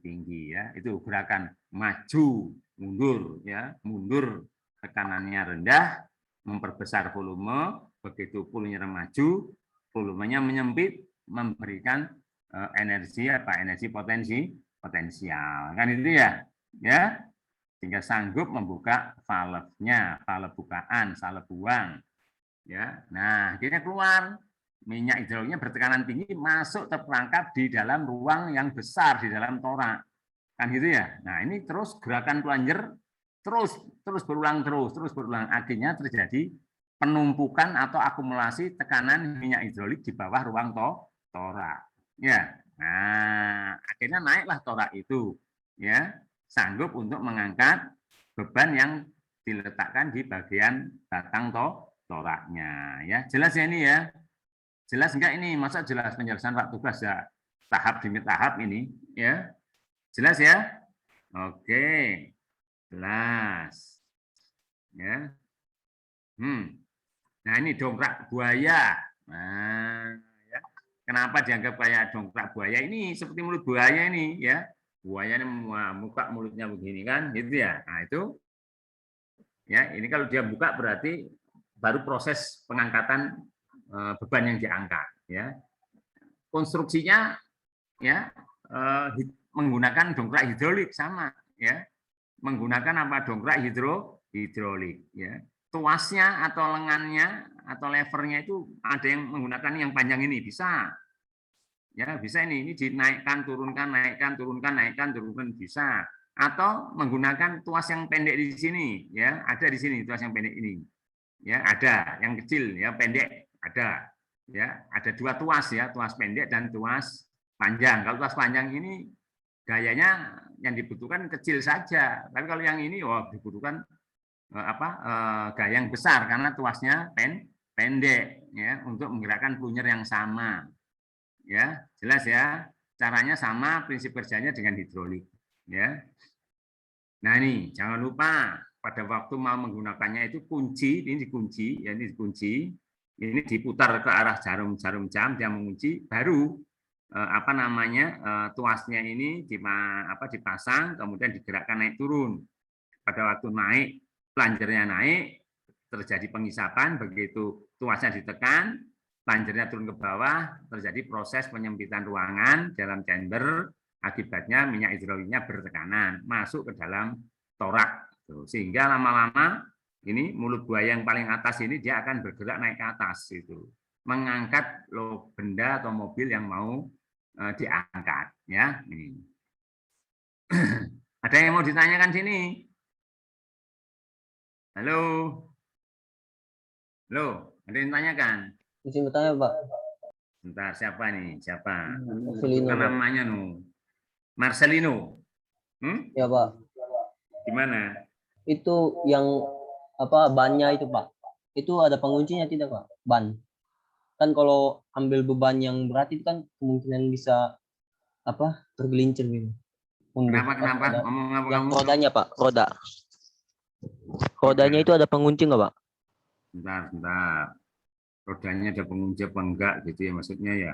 tinggi ya. Itu gerakan maju, mundur ya, mundur tekanannya rendah, memperbesar volume, begitu plunger maju, volumenya menyempit, memberikan energi potensial, kan itu ya, sehingga sanggup membuka valve-nya, valve bukaan, valve buang, ya. Nah, akhirnya keluar minyak hidroliknya bertekanan tinggi masuk terperangkap di dalam ruang yang besar di dalam torak, kan gitu ya. Nah, ini terus gerakan plunger terus berulang akhirnya terjadi penumpukan atau akumulasi tekanan minyak hidrolik di bawah ruang torak, ya. Nah, akhirnya naiklah torak itu, ya, sanggup untuk mengangkat beban yang diletakkan di bagian batang toraknya, ya. Jelas ya ini ya? Jelas enggak ini? Masa jelas penjelasan Pak Tugas ya tahap demi tahap ini, ya? Jelas ya? Oke. Jelas. Ya. Nah, ini dongkrak buaya. Nah, ya. Kenapa dianggap kayak dongkrak buaya? Ini seperti mulut buaya ini, ya. Buaya ini muka mulutnya begini kan, gitu ya. Nah, itu ya, ini kalau dia buka berarti baru proses pengangkatan beban yang diangkat, ya. Konstruksinya ya menggunakan dongkrak hidrolik sama, ya. Menggunakan dongkrak hidrolik, ya. Tuasnya atau lengannya atau levernya itu ada yang menggunakan yang panjang ini bisa, ya bisa ini dinaikkan turunkan naikkan turunkan bisa, atau menggunakan tuas yang pendek di sini, ya ada di sini tuas yang pendek ini, ya ada yang kecil ya pendek ada, ya ada dua tuas ya, tuas pendek dan tuas panjang. Kalau tuas panjang ini gayanya yang dibutuhkan kecil saja, tapi kalau yang ini dibutuhkan gayang besar karena tuasnya pendek ya untuk menggerakkan plunger yang sama. Ya, jelas ya. Caranya sama, prinsip kerjanya dengan hidrolik ya. Nah, ini jangan lupa pada waktu mau menggunakannya itu kunci, ini dikunci, ya ini dikunci. Ini diputar ke arah jarum jam, dia mengunci, baru tuasnya ini dipasang, kemudian digerakkan naik turun. Pada waktu naik, planjernya naik, terjadi pengisapan, begitu tuasnya ditekan, planjernya turun ke bawah, terjadi proses penyempitan ruangan dalam chamber, akibatnya minyak hidroliknya bertekanan, masuk ke dalam torak. Sehingga lama-lama ini mulut buaya yang paling atas ini dia akan bergerak naik ke atas itu, mengangkat benda atau mobil yang mau diangkat ya. Ini. Ada yang mau ditanyakan sini? Halo. Halo, ada yang ditanyakan? Izin bertanya, Pak. Bentar, siapa nih? Siapa? Marcelino, Pak. Namanya Marcelino. Ya, Pak. Gimana? Itu yang bannya itu, Pak. Itu ada penguncinya tidak, Pak? Ban. Kan kalau ambil beban yang berat itu kan kemungkinan bisa tergelincir gitu. Kenapa? Ngomong apa yang kamu? rodanya, Pak, roda. Rodanya itu ada pengunci nggak, Pak? Bentar. Rodanya ada pengunci apa enggak gitu ya maksudnya ya.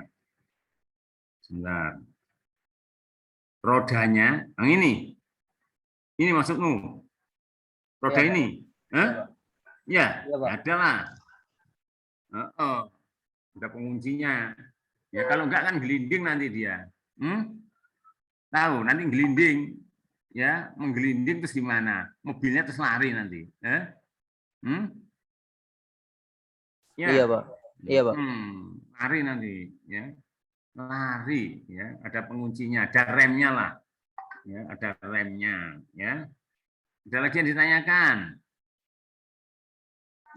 Sebentar. Rodanya, yang ini. Ini maksudmu? Roda Ya, ini? Ya, ya, Pak. ada lah. Ada penguncinya. Ya kalau enggak kan gelinding nanti dia. Tahu, nanti gelinding. Ya, menggelinding terus gimana? Mobilnya terus lari nanti. Ya. Iya, Pak. Iya, Pak. Lari nanti, ya. Lari, ya. Ada penguncinya, ada remnya lah. Ya, ada remnya, ya. Ada lagi yang ditanyakan?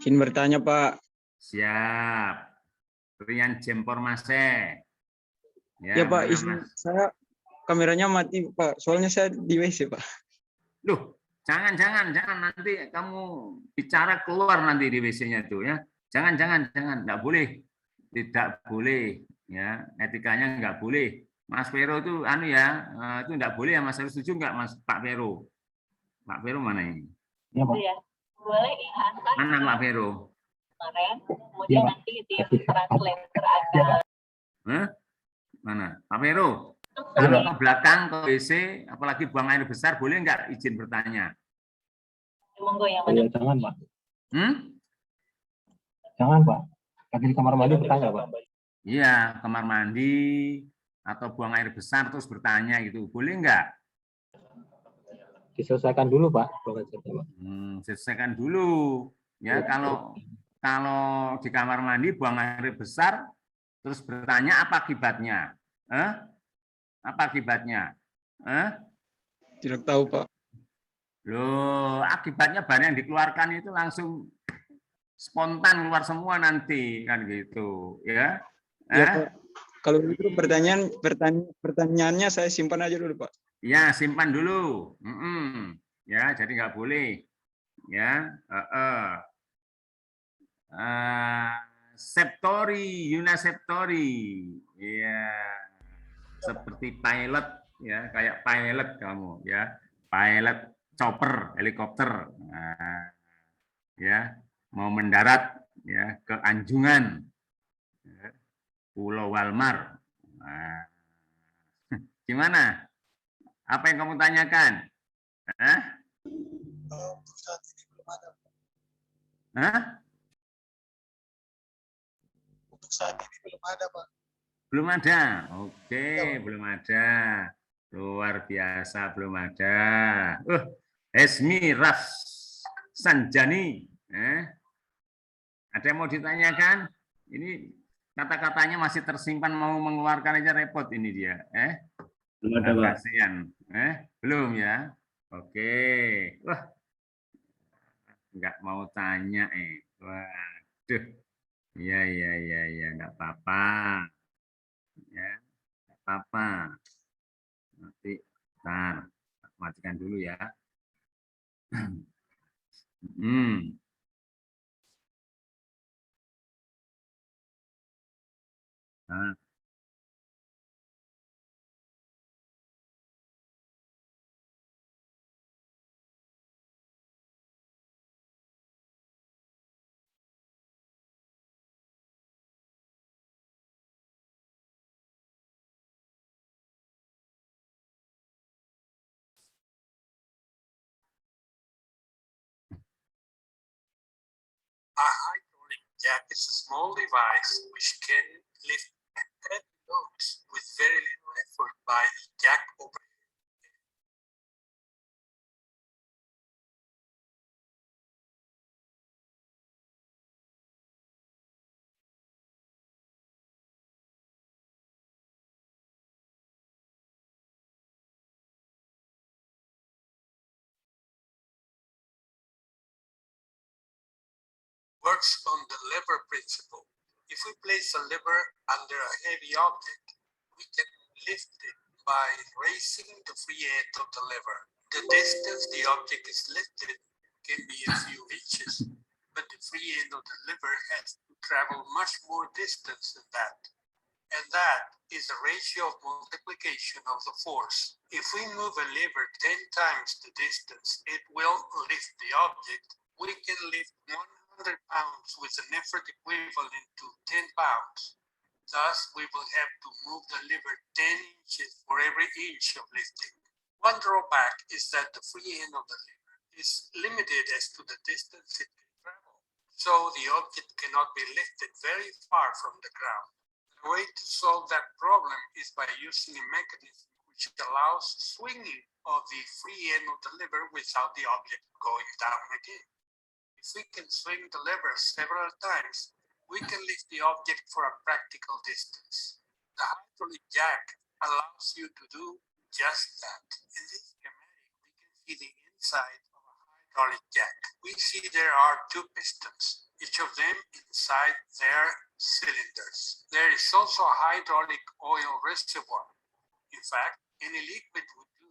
Izin bertanya, Pak. Siap. Rian Jempormase. Ya, Pak, izin saya kameranya mati, Pak. Soalnya saya di WC, Pak. Loh, jangan nanti kamu bicara keluar nanti di WC-nya itu ya. Jangan, enggak boleh. Tidak boleh, ya. Etikanya enggak boleh. Mas Vero itu itu enggak boleh ya, Mas. Setuju enggak, Mas Pak Vero? Pak Vero mana ini? Ya, Pak. Ya. Boleh diangkat. Mana Pak Vero? Kemarin, kemudian nanti tim translator ada. Mana? Pak Vero? Kalau ke belakang ke WC, apalagi buang air besar, boleh nggak izin bertanya? Monggo yang mana? Jangan, Pak. Jangan, Pak. Lagi di kamar mandi bertanya, Pak. Iya, kamar mandi atau buang air besar terus bertanya gitu, boleh nggak? Diselesaikan dulu, Pak. Selesaikan dulu. Ya, kalau di kamar mandi buang air besar terus bertanya apa akibatnya? Apa akibatnya? Tidak tahu, Pak. Loh, akibatnya barang yang dikeluarkan itu langsung spontan keluar semua nanti kan gitu, ya? Ya, Pak. Kalau itu pertanyaannya saya simpan aja dulu, Pak. Ya, simpan dulu. Ya, jadi nggak boleh. Ya, Septori, Yuna Septori. Ya. Seperti pilot ya, kayak pilot kamu ya, pilot chopper helikopter, ya mau mendarat ya ke Anjungan, ya, Pulau Walmar. Gimana? Apa yang kamu tanyakan? Untuk saat ini belum ada. Untuk saat ini belum ada, Pak. Belum ada. Oke, belum ada. Luar biasa, belum ada. Esmi Ras Sanjani. Ada yang mau ditanyakan? Ini kata-katanya masih tersimpan, mau mengeluarkan aja repot ini dia. Belum ada, Pak. Kasihan. Belum ya. Oke. Wah. Enggak mau tanya. Waduh. Iya, enggak apa-apa. Ya, apa-apa. Nanti, matikan dulu ya. Hmm. Nah. A hydraulic jack is a small device which can lift heavy loads with very little effort by the jack operator. Works on the lever principle. If we place a lever under a heavy object, we can lift it by raising the free end of the lever. The distance the object is lifted can be a few inches, but the free end of the lever has to travel much more distance than that. And that is a ratio of multiplication of the force. If we move a lever 10 times the distance it will lift the object, we can lift 100 pounds with an effort equivalent to 10 pounds. Thus, we will have to move the lever 10 inches for every inch of lifting. One drawback is that the free end of the lever is limited as to the distance it can travel, so the object cannot be lifted very far from the ground. The way to solve that problem is by using a mechanism which allows swinging of the free end of the lever without the object going down again. If we can swing the lever several times, we can lift the object for a practical distance. The hydraulic jack allows you to do just that. In this schematic, we can see the inside of a hydraulic jack. We see there are two pistons, each of them inside their cylinders. There is also a hydraulic oil reservoir. In fact, any liquid would do.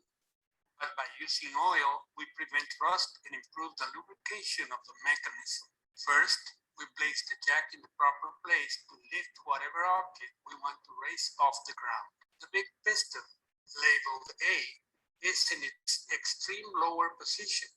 But by using oil, we prevent rust and improve the lubrication of the mechanism. First, we place the jack in the proper place to lift whatever object we want to raise off the ground. The big piston, labeled A, is in its extreme lower position,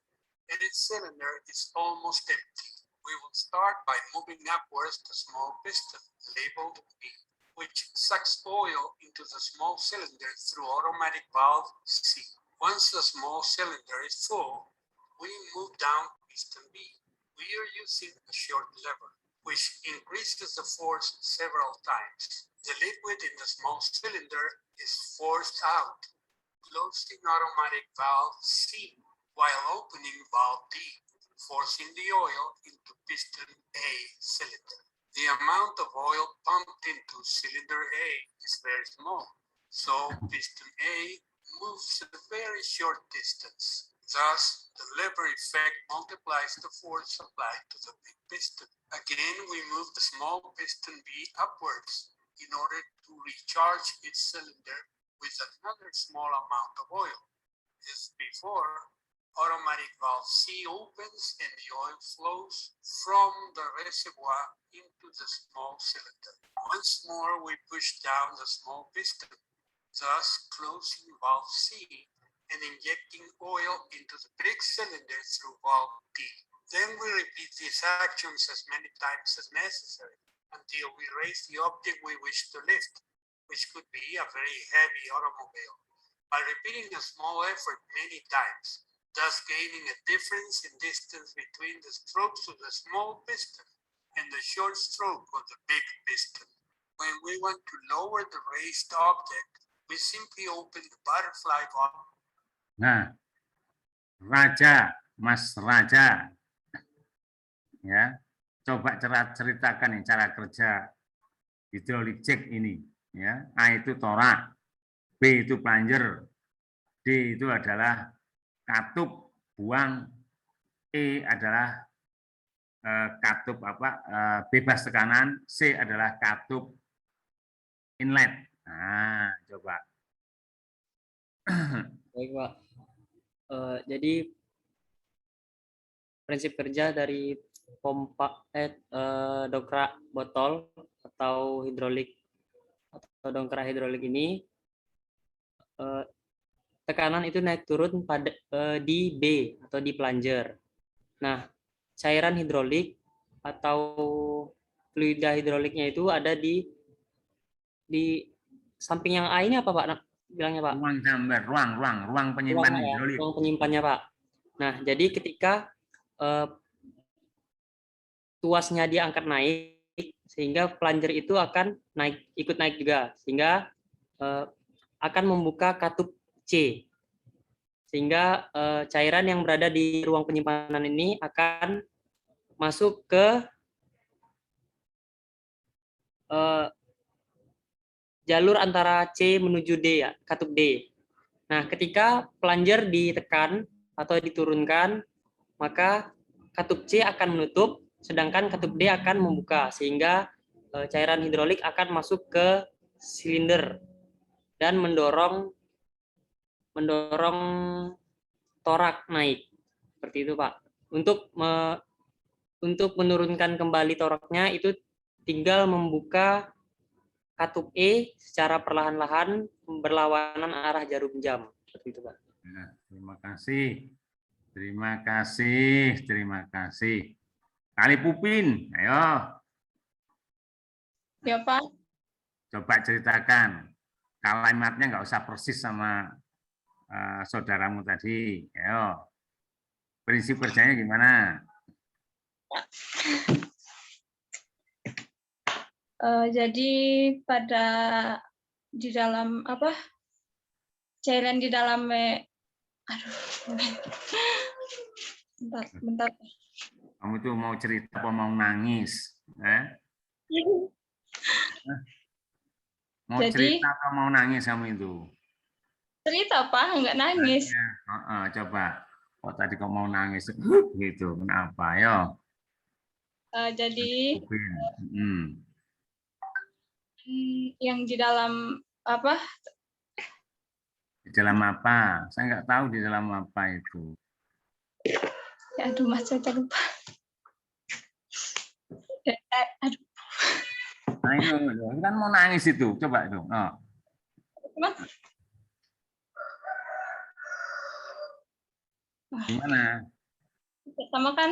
and its cylinder is almost empty. We will start by moving upwards the small piston, labeled B, which sucks oil into the small cylinder through automatic valve C. Once the small cylinder is full, we move down piston B. We are using a short lever, which increases the force several times. The liquid in the small cylinder is forced out, closing automatic valve C, while opening valve D, forcing the oil into piston A cylinder. The amount of oil pumped into cylinder A is very small, so piston A moves a very short distance. Thus, the lever effect multiplies the force applied to the big piston. Again, we move the small piston B upwards in order to recharge its cylinder with another small amount of oil. As before, automatic valve C opens and the oil flows from the reservoir into the small cylinder. Once more, we push down the small piston, thus closing valve C and injecting oil into the big cylinder through valve D. Then we repeat these actions as many times as necessary until we raise the object we wish to lift, which could be a very heavy automobile. By repeating a small effort many times, thus gaining a difference in distance between the strokes of the small piston and the short stroke of the big piston. When we want to lower the raised object, we simply open the butterfly valve. Nah, Raja, Mas Raja, ya, coba ceritakan nih cara kerja hydraulic jack ini, ya. A itu torak, B itu plunger, D itu adalah katup buang, E adalah katup bebas tekanan, C adalah katup inlet. Nah, coba. Baik, Pak. Jadi prinsip kerja dari pompa dongkrak botol atau hidrolik atau dongkrak hidrolik ini, tekanan itu naik turun pada di B atau di plunger. Nah, cairan hidrolik atau fluida hidroliknya itu ada di samping yang A ini apa Pak? Bilangnya Pak? Ruang gambar, ruang penyimpan hidrolik. Ruang penyimpannya Pak. Nah, jadi ketika tuasnya diangkat naik, sehingga plunger itu akan ikut naik juga, sehingga akan membuka katup C, sehingga cairan yang berada di ruang penyimpanan ini akan masuk ke jalur antara C menuju D, ya, katup D. Nah, ketika plunger ditekan atau diturunkan, maka katup C akan menutup, sedangkan katup D akan membuka, sehingga cairan hidrolik akan masuk ke silinder dan mendorong torak naik. Seperti itu, Pak. Untuk menurunkan kembali toraknya itu tinggal membuka katup E secara perlahan-lahan berlawanan arah jarum jam. Seperti itu, Pak. Ya, terima kasih. Terima kasih. Terima kasih. Kali Pupin, ayo. Ya, Pak. Coba ceritakan. Kalimatnya nggak usah persis sama saudaramu tadi. Ayo. Prinsip kerjanya gimana? Jadi pada di dalam apa cairan di dalam bentar. Kamu itu mau cerita apa mau nangis? Mau Jadi, cerita atau mau nangis kamu itu? cerita Pak, nggak nangis. Coba. Kok tadi kok mau nangis? Gitu. Kenapa? Ayo. Jadi yang di dalam apa? Di dalam apa? Saya nggak tahu di dalam apa itu. Ya, aduh, Mas, saya lupa. Aduh. Nah, itu kan mau nangis itu. Coba itu. Oh. Mas. Gimana? Pertama kan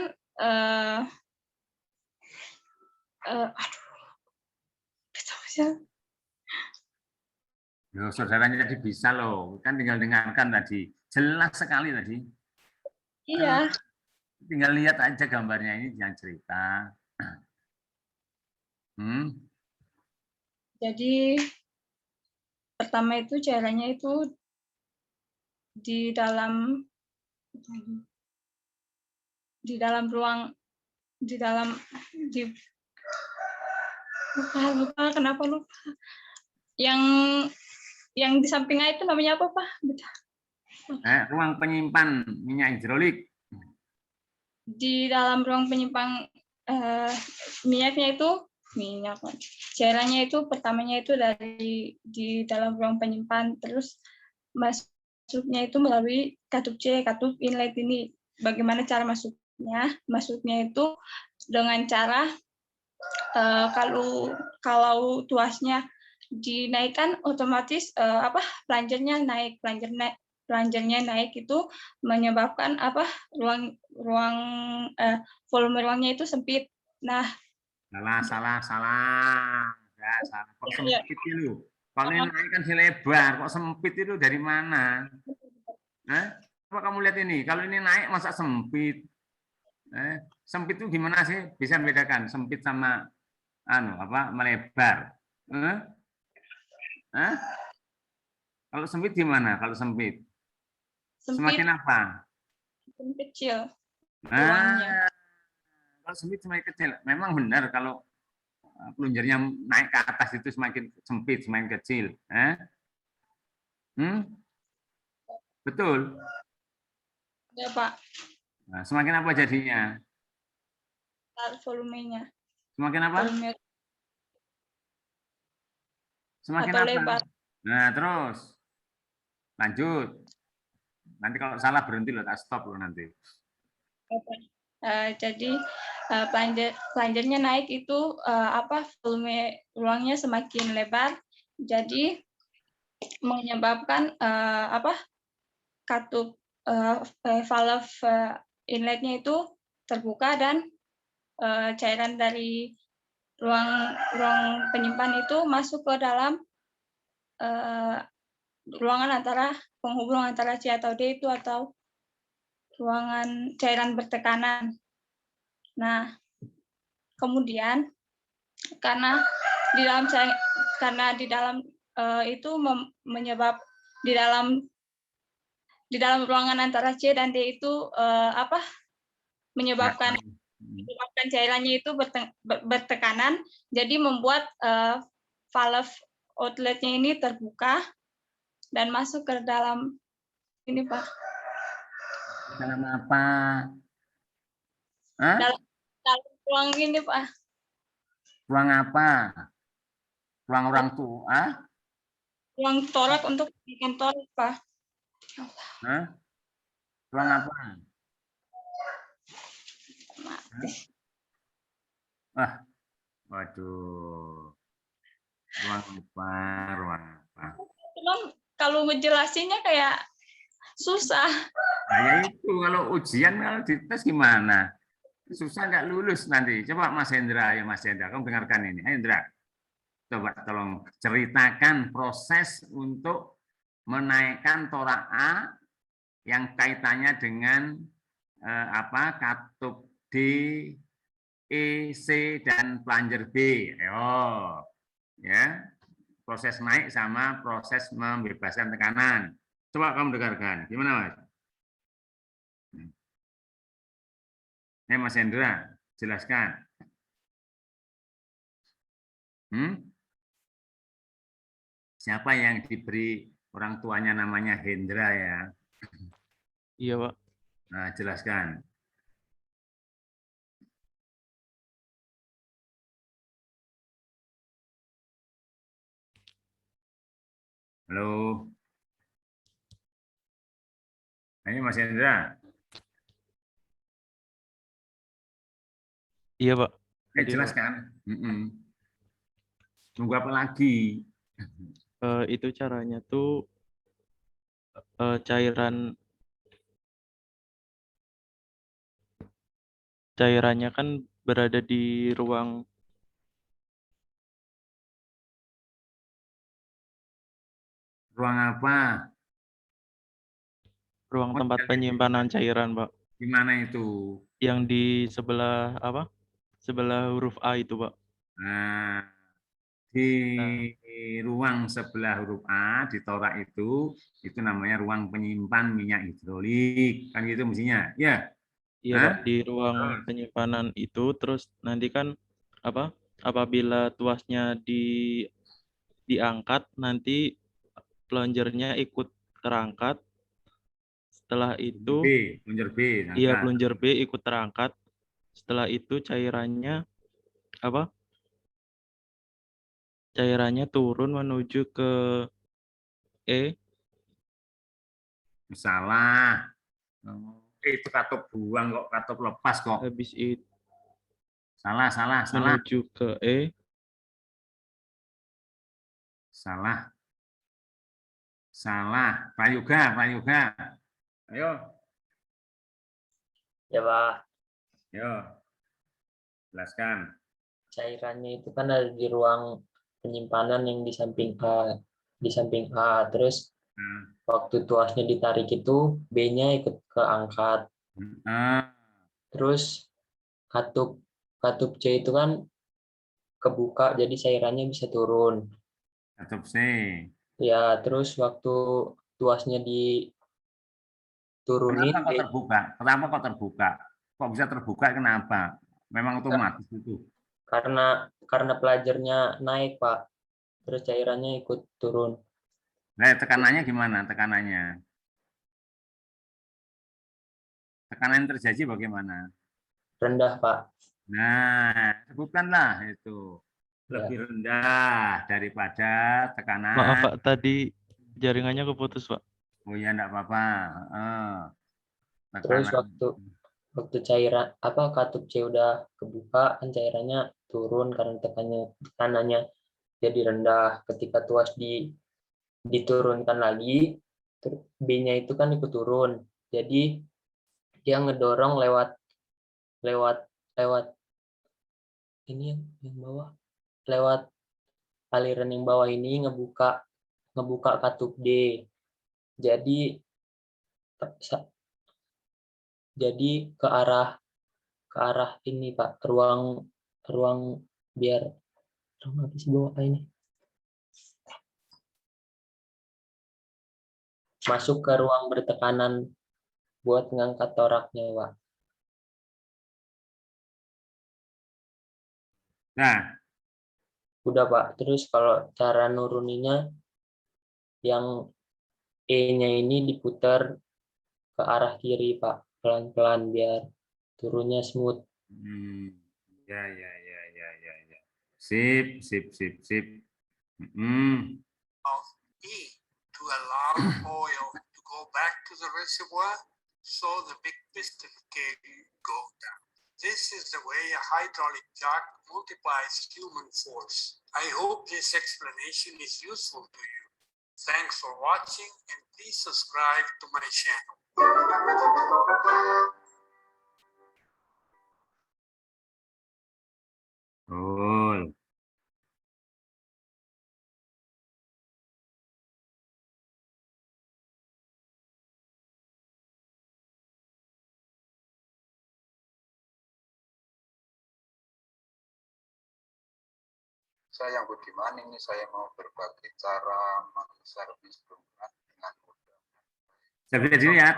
Loh, saudaranya tadi bisa loh. Kan tinggal dengarkan tadi. Jelas sekali tadi. Iya. Tinggal lihat aja gambarnya ini, jangan cerita. Jadi pertama itu cairannya itu di dalam ruang lupa kenapa lupa yang di samping itu namanya apa Pak? Ruang penyimpan minyak hidrolik. Di dalam ruang penyimpan minyaknya itu cairannya itu pertamanya itu di dalam ruang penyimpan, terus masuknya itu melalui katup C, katup inlet ini. Bagaimana cara masuknya? Masuknya itu dengan cara kalau tuasnya dinaikkan otomatis plungernya naik itu menyebabkan volume ruangnya itu sempit. Nah, salah. Enggak salah. Kok sempit itu? Kalau ini naik kan lebar, kok sempit itu dari mana? Coba kamu lihat ini, kalau ini naik masa sempit? Sempit itu gimana sih? Bisa membedakan sempit sama melebar? Kalau sempit gimana? Kalau sempit? Semakin apa? Semakin kecil. Kalau sempit semakin kecil. Memang benar kalau plungernya naik ke atas itu semakin sempit, semakin kecil. Betul? Ya, Pak. Nah, semakin apa jadinya? Volumenya. Semakin apa? Volume. Semakin atau apa? Lebar. Nah, terus. Lanjut. Nanti kalau salah berhenti loh, tak stop loh nanti. Jadi plunger-nya naik itu volume ruangnya semakin lebar, jadi menyebabkan katup valve inletnya itu terbuka dan cairan dari ruang penyimpan itu masuk ke dalam ruangan antara penghubung antara C atau D itu atau ruangan cairan bertekanan. Nah, kemudian karena di dalam itu menyebab di dalam ruangan antara C dan D itu menyebabkan cairannya itu bertekanan, jadi membuat valve outletnya ini terbuka dan masuk ke dalam ini, Pak. Dalam apa? Dalam ruang ini, Pak. Ruang apa? Ruang orang tua? Ruang torak untuk bikin torak, Pak. Ruang apa? Waduh. Ruang apa? Ruang apa? Cuman kalau ngejelasinnya kayak susah. Nah, ya itu kalau ujian kalau dites gimana? Susah nggak lulus nanti. Coba Mas Hendra, ya Mas Hendra, kamu dengarkan ini. Hendra, coba tolong ceritakan proses untuk menaikkan torak A yang kaitannya dengan katup D, E, C, dan plunger B. Ayo, ya, proses naik sama proses membebaskan tekanan. Coba kamu dengarkan, gimana Mas? Mas Hendra, jelaskan. Siapa yang diberi orang tuanya namanya Hendra ya? Iya, Pak. Nah, jelaskan. Halo. Ini Mas Hendra. Iya, Pak. Jelaskan. Tunggu apa lagi? Itu caranya tuh cairannya kan berada di ruang apa? Ruang tempat penyimpanan cairan, Pak. Di mana itu? Yang di sebelah apa? Sebelah huruf A itu, Pak. Nah, di ruang sebelah huruf A di torak itu namanya ruang penyimpan minyak hidrolik, kan gitu mestinya, ya? Iya, Pak, di ruang penyimpanan itu terus nanti kan apabila tuasnya diangkat nanti plungernya ikut terangkat. Setelah itu plunger B. Iya, plunger B ikut terangkat. Setelah itu cairannya cairannya turun menuju ke E. Salah. Itu katup buang kok, katup lepas kok. Habis itu salah. Menuju ke E. Salah. Prayoga. Ayo. Ya, Pak. Ayo. Jelaskan. Cairannya itu kan ada di ruang penyimpanan yang di samping A. Terus waktu tuasnya ditarik itu B-nya ikut keangkat. Terus katup C itu kan kebuka, jadi cairannya bisa turun. Katup C. Ya, terus waktu tuasnya diturunin. Kenapa kok terbuka? Kok bisa terbuka? Kenapa? Memang otomatis itu. Karena plugernya naik, Pak. Terus cairannya ikut turun. Nah, tekanannya gimana? Tekanan terjadi bagaimana? Rendah, Pak. Nah, sebutkanlah itu. Lebih rendah daripada tekanan. Maaf, Pak, tadi jaringannya keputus, Pak. Oh iya, enggak apa-apa. Terus waktu cairan katup C udah kebuka kan cairannya turun karena tekanannya jadi rendah. Ketika tuas diturunkan lagi, B-nya itu kan ikut turun. Jadi dia ngedorong lewat ini yang bawah, lewat aliran yang bawah ini ngebuka katup D. Jadi ke arah ini Pak, ke ruang biar habis bawah ini. Masuk ke ruang bertekanan buat ngangkat toraknya, Pak. Nah, udah Pak. Terus kalau cara nuruninya, yang E-nya ini diputar ke arah kiri Pak, pelan-pelan biar turunnya smooth. Ya. Sip. Of E to allow oil to go back to the reservoir so the big piston can go down. This is the way a hydraulic jack multiplies human force. I hope this explanation is useful to you. Thanks for watching and please subscribe to my channel. Cool. Saya yang Budiman, ini saya mau berbagi cara menservis dongkrak dengan mudah. Saya bisa dilihat.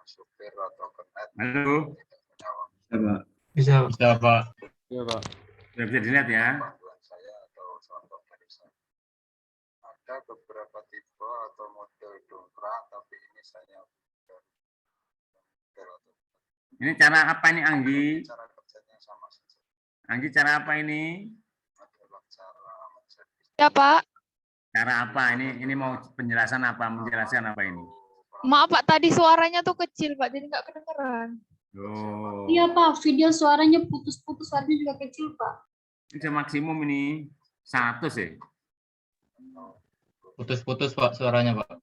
Supir atau kernet. Halo. Bisa Pak. Iya Pak. Sudah bisa dilihat ya. Saya atau contoh dari saya. Ada beberapa tipe atau model dongkrak, tapi ini saya Ini cara apa ini Anggi? cara kerjanya sama saja. Anggi cara apa ini? Ya Pak. Cara apa ini? Ini mau penjelasan apa? Menjelaskan apa ini? Maaf Pak, tadi suaranya tuh kecil Pak, jadi nggak kedengeran. Oh. Iya Pak, video suaranya putus-putus, suaranya juga kecil Pak. Ini sudah maksimum ini 100 ya? Putus-putus Pak suaranya Pak.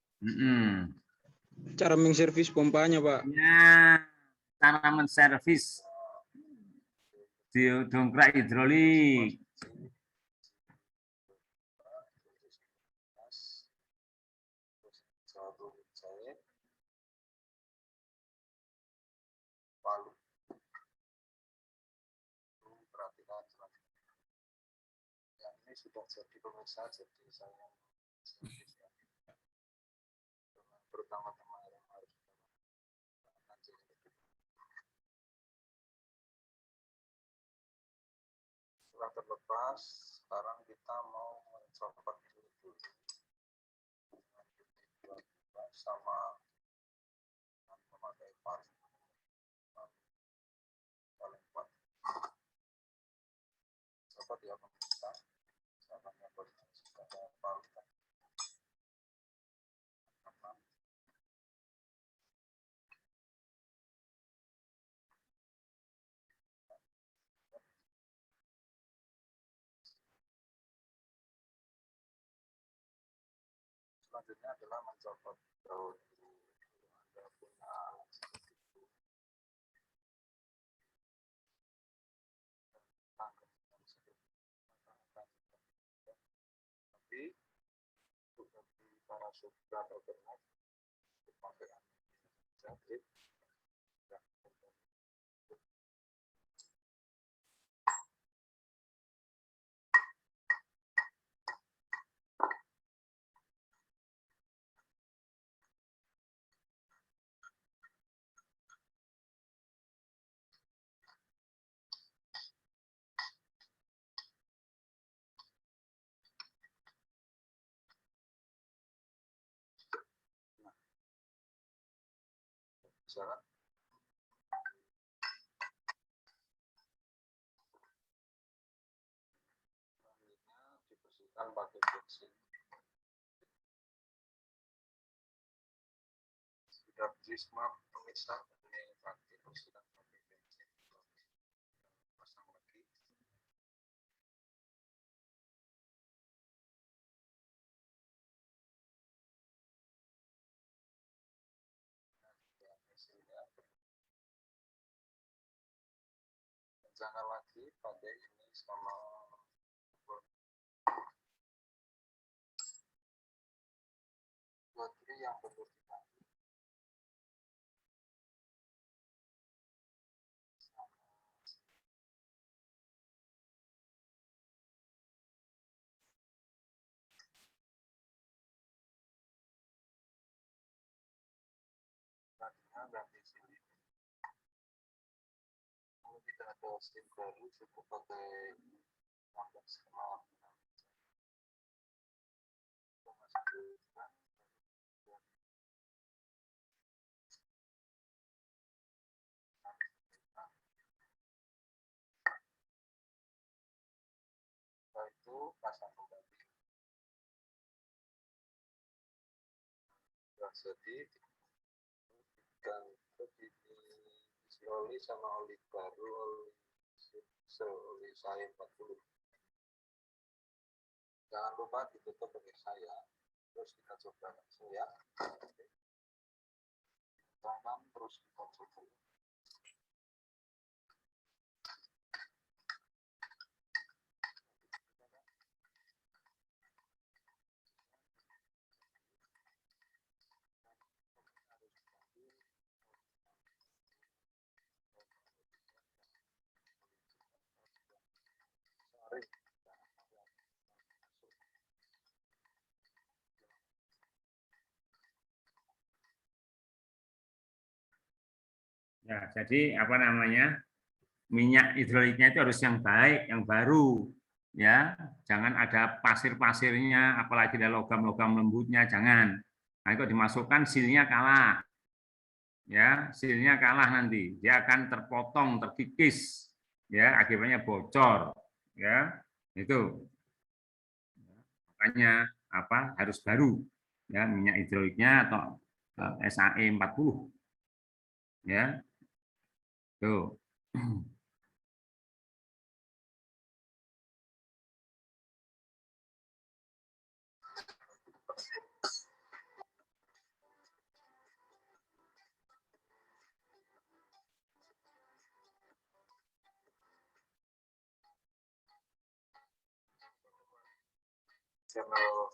Cara menservis pompanya Pak. Ya, cara menservis di dongkrak hidrolik. Palu. Perhatikan yang ini sudah jadi pemirsa, jadi saya pertama-tama yang harus setelah terlepas, sekarang kita mau mencopot dulu sama memakai palu. Copot ya pemirsa, caranya posisi pada palu. Selanjutnya adalah mencopot daun. Anda punya tapi untuk para supir atau kernet dipakai jahit. Jalan. Dibersihkan pakai bensin. Sudah bersih semua pemirsa, ini ganti silakan pakai bensin pasang lagi. Jangan lagi pakai ini sama baterai yang betul diganti. Tadinya ganti sini. Kalau tidak ada SIM baru cukup pakai 16 sama setelah itu pasang kembali. Sudah jadi dan isi oli sama oli baru, oli saya 40. Jangan lupa ditutup pakai saya. Terus kita coba langsung ya. Tangan terus kita coba. Ya, jadi apa namanya? Minyak hidroliknya itu harus yang baik, yang baru, ya. Jangan ada pasir-pasirnya, apalagi ada logam-logam lembutnya, jangan. Nah, kalau dimasukkan silnya kalah, ya, silnya kalah nanti, dia akan terpotong, terkikis, ya, akibatnya bocor, ya, itu. Makanya apa? Harus baru, ya, minyak hidroliknya atau SAE 40, ya. Tuh. Channel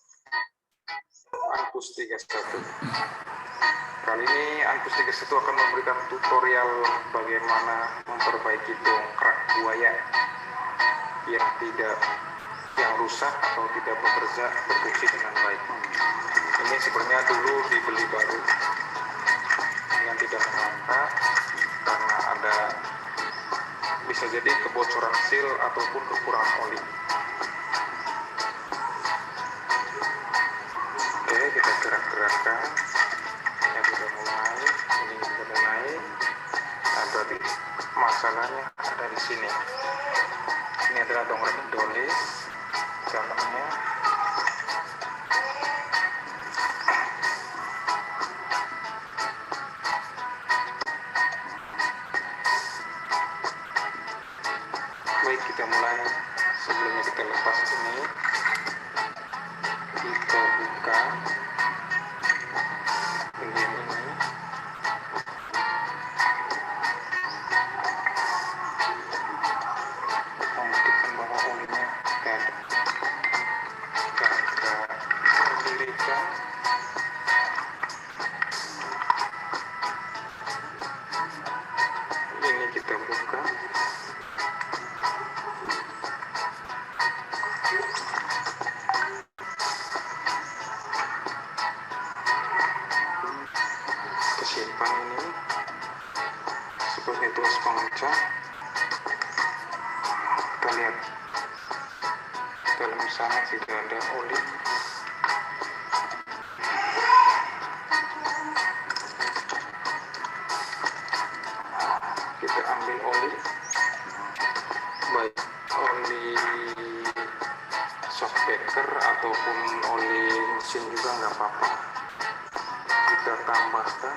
Anpus 31. Kali ini Anpus 31 akan memberikan tutorial bagaimana memperbaiki dongkrak buaya yang rusak atau tidak berfungsi dengan baik. Ini sebenarnya dulu dibeli baru yang tidak mengangkat karena ada bisa jadi kebocoran seal ataupun kekurangan oli. Oke, kita gerak-gerakkan. Ya, sudah mulai. Ini sudah mulai. Nah, berarti masalahnya ada di sini. Ini adalah dongkrak hidrolik. Jalannya. Baik, kita mulai. Sebelumnya kita lepas ini. Kita buka bagian ini. Memastikan bahwa olinya tidak dirikan. Ini kita buka. Kesimpan ini sebagai tuas pengecas. Kita lihat dalam sana tidak ada oli. Kita ambil oli, baik oli shockbreaker ataupun oli mesin juga nggak apa-apa. Kita tambahkan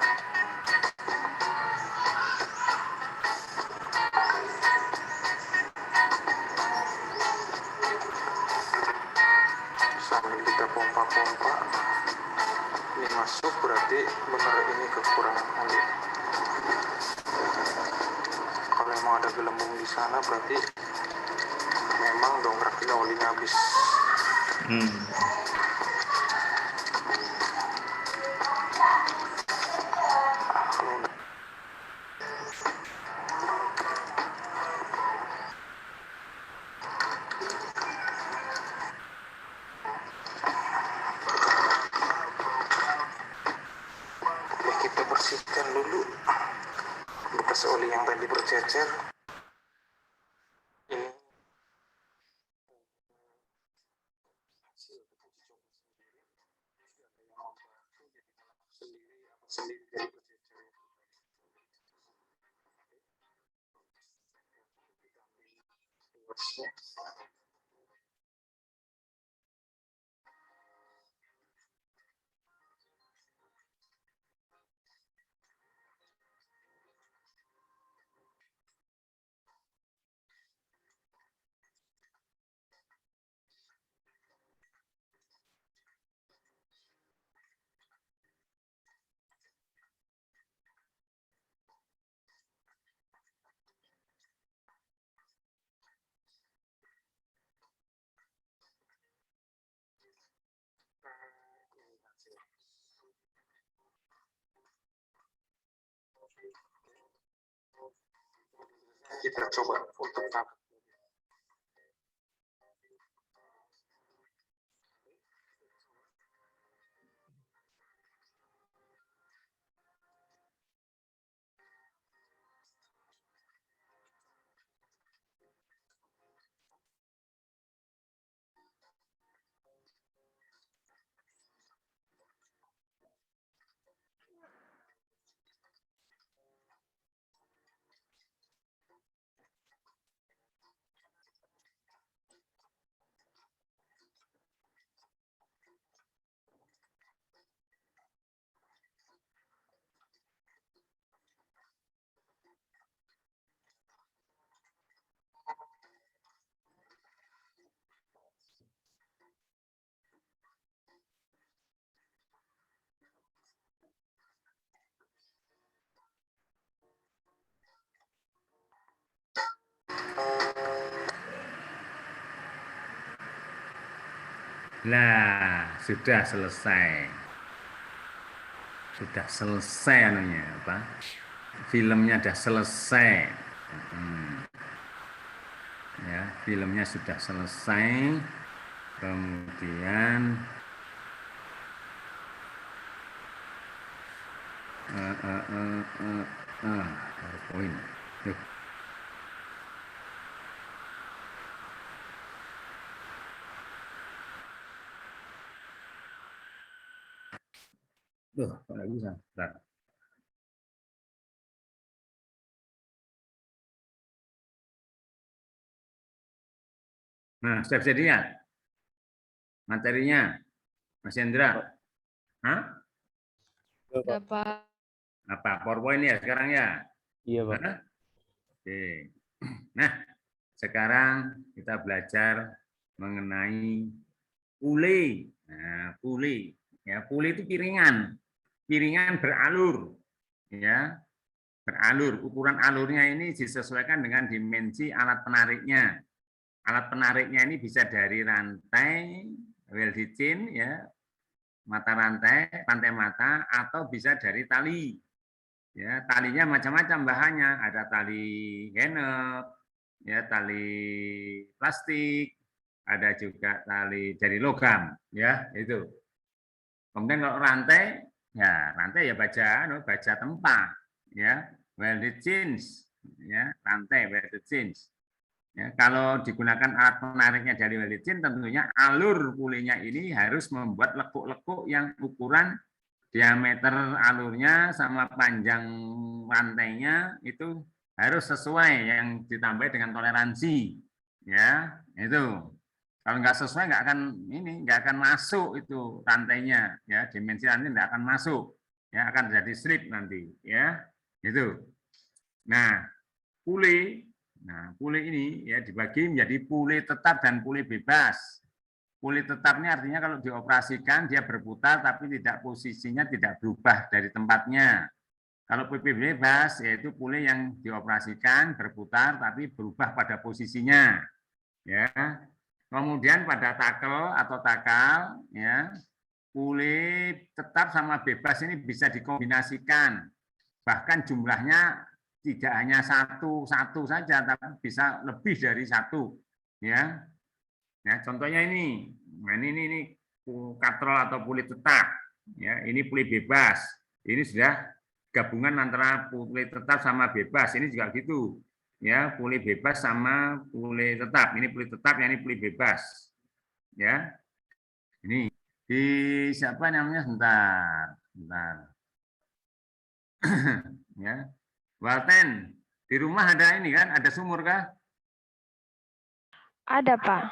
sambil kita pompa-pompa ini masuk, berarti benar ini kekurangan oli. Kalau memang ada gelembung di sana berarti memang dongkrak ini olinya habis. Kita bersihkan dulu bekas oli yang tadi bercecer. Ini sendiri kita coba untuk tap. Nah, sudah selesai. Sudah selesai anunya apa? Filmnya sudah selesai. Ya, filmnya sudah selesai. Kemudian PowerPoint. Kok nggak bisa? Bentar. Nah, sudah bisa dilihat materinya, Mas Hendra? Hah? Apa? PowerPoint ya sekarang ya? Iya, Pak. Hah? Oke. Nah, sekarang kita belajar mengenai pule. Nah, pule. Ya, pule itu piringan. Piringan beralur, ya, beralur. Ukuran alurnya ini disesuaikan dengan dimensi alat penariknya. Alat penariknya ini bisa dari rantai, welded chain, ya, mata rantai, rantai mata, atau bisa dari tali. Ya, talinya macam-macam bahannya. Ada tali genep, ya, tali plastik, ada juga tali dari logam, ya, itu. Kemudian kalau rantai, ya rantai ya baja tempa, ya, welded chains, ya, rantai welded chains. Ya, kalau digunakan alat penariknya dari welded chain, tentunya alur pulenya ini harus membuat lekuk-lekuk yang ukuran diameter alurnya sama panjang rantainya itu harus sesuai, yang ditambah dengan toleransi, ya, itu. Kalau nggak sesuai nggak akan masuk itu rantainya, ya, dimensi rantai nggak akan masuk, ya, akan jadi slip nanti, ya, itu. Nah, pule ini ya dibagi menjadi pule tetap dan pule bebas. puli tetapnya artinya kalau dioperasikan dia berputar tapi tidak posisinya tidak berubah dari tempatnya. Kalau puli bebas yaitu puli yang dioperasikan berputar tapi berubah pada posisinya. Ya. Kemudian pada takel atau takal, ya, puli tetap sama bebas ini bisa dikombinasikan. Bahkan jumlahnya tidak hanya satu saja, tapi bisa lebih dari satu. Ya, ya contohnya ini, nah ini katrol atau puli tetap. Ya, ini puli bebas. Ini sudah gabungan antara puli tetap sama bebas. Ini juga gitu. Ya, puli bebas sama puli tetap. Ini puli tetap, ini puli bebas. Ya, ini di siapa namanya? Sebentar. Ya, Walten, di rumah ada ini kan? Ada sumur kah? Ada, Pak.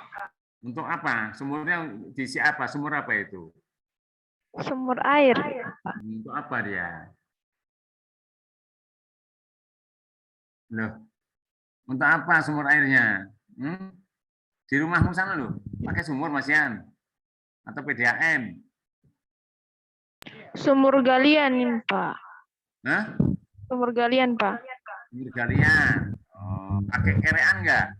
Untuk apa? Sumurnya diisi apa? Sumur apa itu? Sumur air, Pak. Untuk apa dia? Loh. Untuk apa sumur airnya? Di rumahmu sana loh, pakai sumur Masian atau PDAM? Sumur galian, Pak. Hah? Sumur galian, Pak. Sumur galian. Oh, pakai kerean enggak?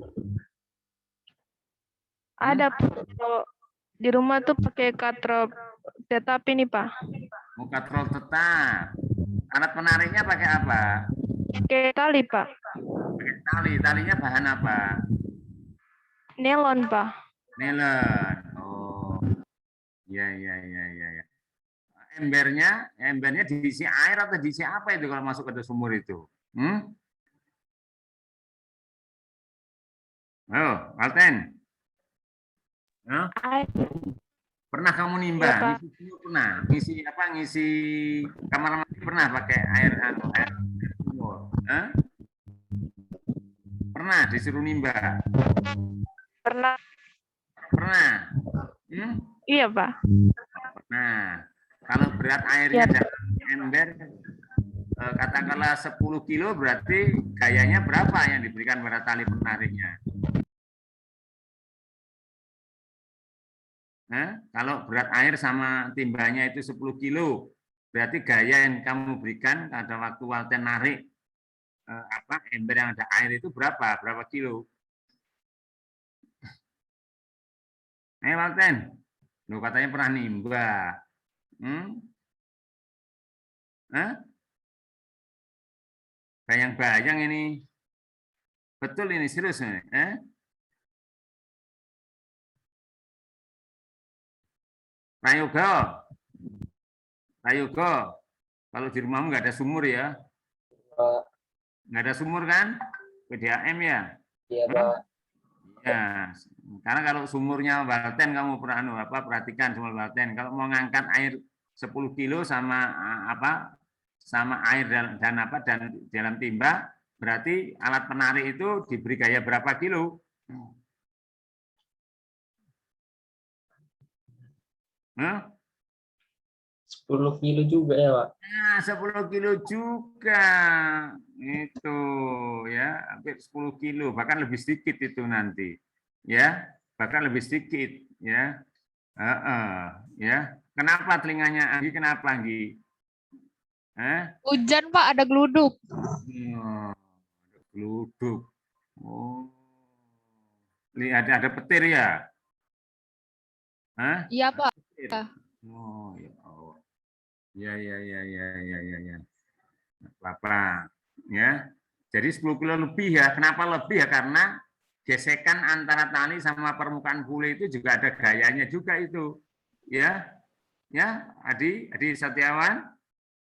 Ada, Pak. Kalau di rumah tuh pakai katrol tetap ini, Pak. Oh, katrol tetap. Alat penariknya pakai apa? Pakai tali, Pak. Pakai talinya bahan apa? Nelon, Pak. Nelon. Oh, ya. Embernya diisi air atau diisi apa itu kalau masuk ke sumur itu? Oh, Alten. Huh? Pernah kamu nimba? Ya, ngisi sumur pernah? Ngisi kamar mandi pernah pakai air sumur? Huh? Pernah disuruh nimba? Pernah. Iya, Pak. Nah, kalau berat airnya dalam ember katakanlah 10 kilo berarti gayanya berapa yang diberikan pada tali penariknya? Kalau berat air sama timbanya itu 10 kilo, berarti gaya yang kamu berikan pada waktu Walten narik ember yang ada air itu berapa kilo? Walten, lu katanya pernah nimba. Bayang-bayang ini. Betul ini, serius nih. Prayoga, kalau di rumahmu nggak ada sumur ya? Nggak ada sumur kan? PDAM ya? Iya, Pak. Ya, karena kalau sumurnya Walten kamu perhatikan sumur Walten. Kalau mau ngangkat air 10 kilo sama air dan dalam timba, berarti alat penarik itu diberi gaya berapa kilo? 10 kilo juga ya, Pak. Nah, 10 kilo juga. Itu ya, hampir 10 kilo, bahkan lebih sedikit itu nanti. Ya, bahkan lebih sedikit ya. Ya. Kenapa telinganya Anggi? Kenapa Anggi? Hujan, Pak, ada geluduk. Ada geluduk. Oh. Lihat ada petir ya? Iya, Pak. Oh, ya Allah. Ya. Apa? Ya. Jadi 10 kilo lebih ya. Kenapa lebih ya? Karena gesekan antara tali sama permukaan puli itu juga ada gayanya juga itu. Ya. Ya, Adi Setiawan.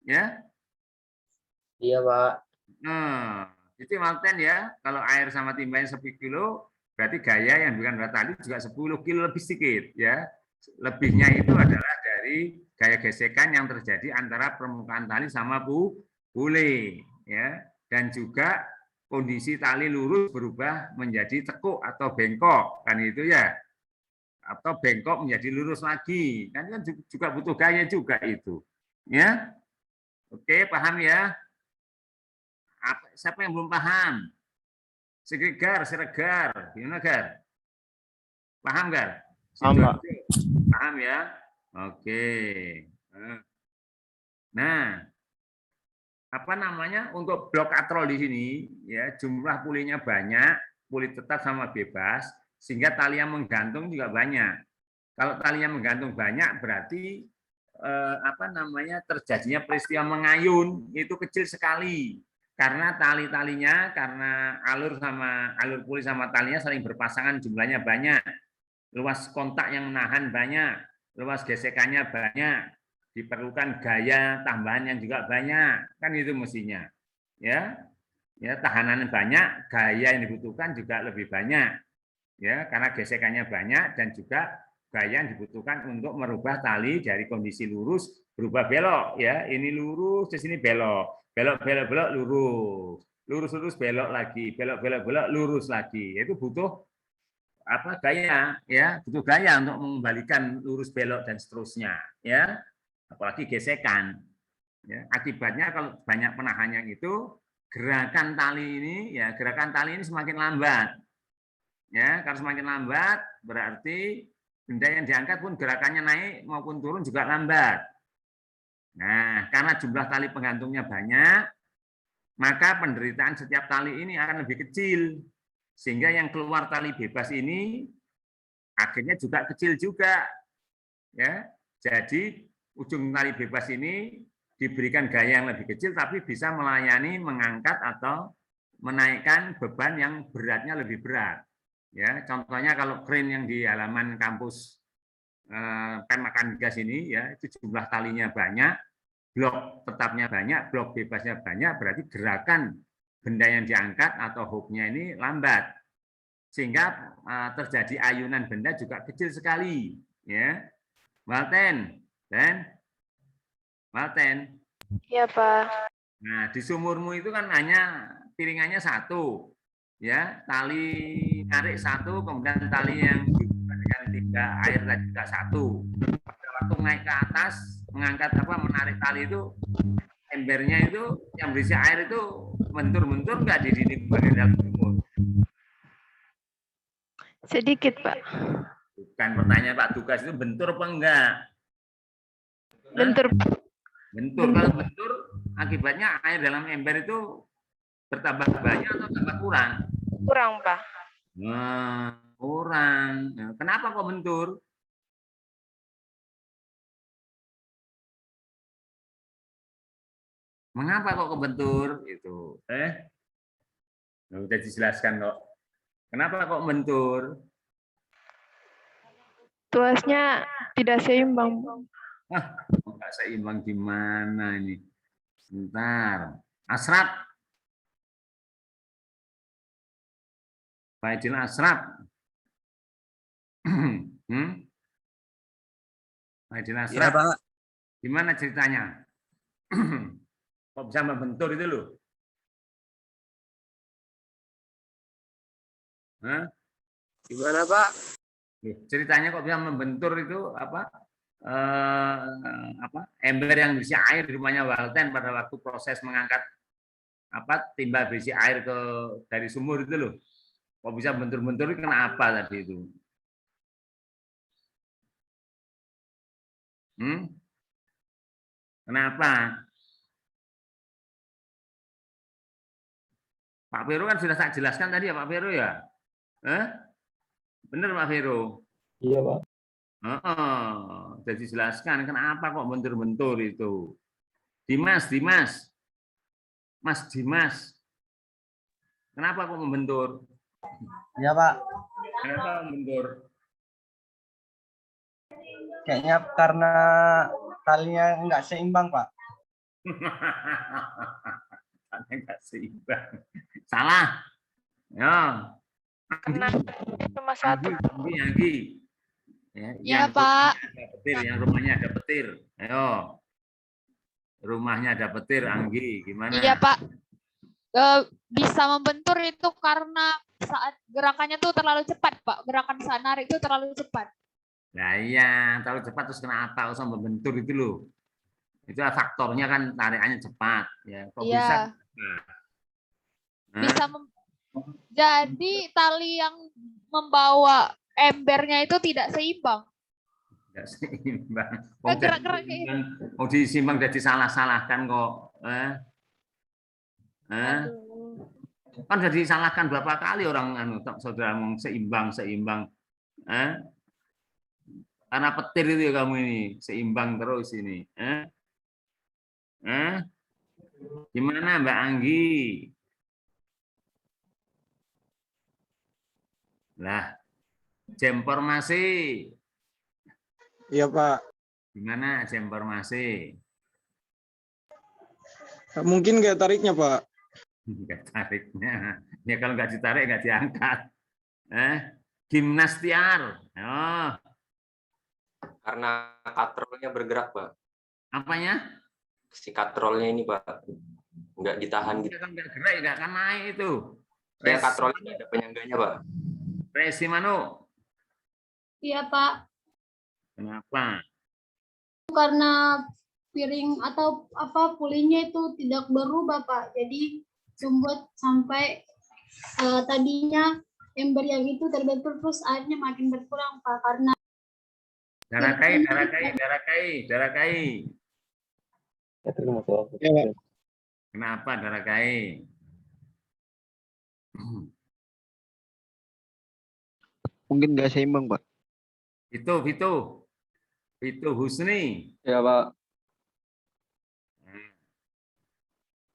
Ya. Iya, Pak. Itu Walten ya. Kalau air sama timbanya 10 kilo, berarti gaya yang bukan berat tali juga 10 kilo lebih sedikit ya. Lebihnya itu adalah dari gaya gesekan yang terjadi antara permukaan tali sama puli ya. Dan juga kondisi tali lurus berubah menjadi tekuk atau bengkok kan itu ya. Atau bengkok menjadi lurus lagi. Kan juga butuh gaya juga itu. Ya. Oke, paham ya? Siapa yang belum paham? Siregar. Gimana, Gar? Paham, Gar? Paham, Pak. Paham ya? Oke. Nah, apa namanya, untuk blok katrol di sini ya jumlah pulinya banyak, puli tetap sama bebas, sehingga tali yang menggantung juga banyak. Kalau talinya menggantung banyak berarti apa namanya, terjadinya peristiwa mengayun itu kecil sekali, karena tali-talinya, karena alur puli sama talinya saling berpasangan, jumlahnya banyak, luas kontak yang menahan banyak, luas gesekannya banyak, diperlukan gaya tambahan yang juga banyak, kan itu mestinya, ya tahanan banyak, gaya yang dibutuhkan juga lebih banyak, ya karena gesekannya banyak dan juga gaya yang dibutuhkan untuk merubah tali dari kondisi lurus berubah belok, ya ini lurus, di sini belok, belok lurus belok lagi, belok lurus lagi, itu butuh apa, gaya, ya butuh gaya untuk mengembalikan lurus belok dan seterusnya, ya apalagi gesekan, ya akibatnya kalau banyak penahannya itu gerakan tali ini semakin lambat, ya kalau semakin lambat berarti benda yang diangkat pun gerakannya naik maupun turun juga lambat. Nah, karena jumlah tali penggantungnya banyak, maka penderitaan setiap tali ini akan lebih kecil, sehingga yang keluar tali bebas ini akhirnya juga kecil juga, ya jadi ujung tali bebas ini diberikan gaya yang lebih kecil, tapi bisa melayani mengangkat atau menaikkan beban yang beratnya lebih berat. Ya, contohnya kalau crane yang di halaman kampus PEM Mekanika ini, ya itu jumlah talinya banyak, blok tetapnya banyak, blok bebasnya banyak, berarti gerakan benda yang diangkat atau hooknya ini lambat, sehingga terjadi ayunan benda juga kecil sekali. Ya, Walten. Iya, Pak. Nah, di sumurmu itu kan hanya piringannya satu, ya tali tarik satu, kemudian tali yang dibandingkan 3 air tadi juga satu. Pada waktu naik ke atas, mengangkat menarik tali itu, embernya itu yang berisi air itu mentur-mentur nggak di dinding bagian dalam sumur? Sedikit, Pak. Bukan pertanyaan Pak Tugas, itu bentur apa enggak? Bentur. Kalau bentur, akibatnya air dalam ember itu bertambah banyak atau tambah kurang? Kurang, Pak. Nah, kurang. Kenapa kok bentur? Mengapa kok kebentur? Itu. Udah dijelaskan kok. Kenapa kok bentur? Tuasnya tidak seimbang. Nggak seimbang gimana ini? Sebentar. Asraf. Pak Edil Asraf. Pak Edil Asraf. Ya, Pak. Gimana ceritanya? Kok bisa membentur itu loh? Hah? Gimana, Pak? Ceritanya kok bisa membentur itu ember yang berisi air di rumahnya Walten pada waktu proses mengangkat timba berisi air dari sumur itu loh. Kok bisa bentur-bentur, kenapa tadi itu? Kenapa? Pak Vero kan sudah saya jelaskan tadi ya Pak Vero ya? Benar Pak Vero? Iya Pak. Sudah dijelaskan kenapa kok bentur-bentur itu. Mas Dimas, kenapa kok membentur? Ya Pak. Kenapa membentur? Kayaknya karena talinya nggak seimbang Pak. Talinya nggak seimbang. Salah. Ya. Cuma satu. Anggi. Ya, Pak. Yang rumahnya ada petir. Ayo. Rumahnya ada petir, Anggi. Gimana? Iya, Pak. Bisa membentur itu karena saat gerakannya tuh terlalu cepat, Pak. Gerakan saat narik itu terlalu cepat. Nah iya, terlalu cepat terus kenapa usah membentur itu loh. Itu faktornya kan tarikannya cepat. Ya, kok iya. Bisa? Bisa jadi tali yang membawa embernya itu tidak seimbang. Tidak seimbang. Gerak-gerak kayak gitu. Mau disimbang jadi salah-salahkan kok. Kan sudah disalahkan berapa kali orang saudara ngomong seimbang. Karena petir itu ya kamu ini seimbang terus ini. Gimana Mbak Anggi? Lah, jemformasi. Iya Pak. Gimana jemformasi? Mungkin nggak tariknya Pak. Nggak tariknya. Ya kalau nggak ditarik nggak diangkat. Gimnastiar. Oh. Karena katrolnya bergerak, Pak. Apanya? Si katrolnya ini, Pak. Nggak ditahan gitu. Nggak gerak, nggak akan naik itu. Ya, katrolnya ada penyangganya, Pak. Resi Manu. Iya, Pak. Kenapa? Karena piring atau pulinya itu tidak berubah, Pak. Jadi membuat sampai tadinya ember yang itu terbentur terus airnya makin berkurang, Pak, karena darah kai. Kenapa darah kai? Mungkin nggak seimbang, Pak. Itu Husni. Ya, Pak.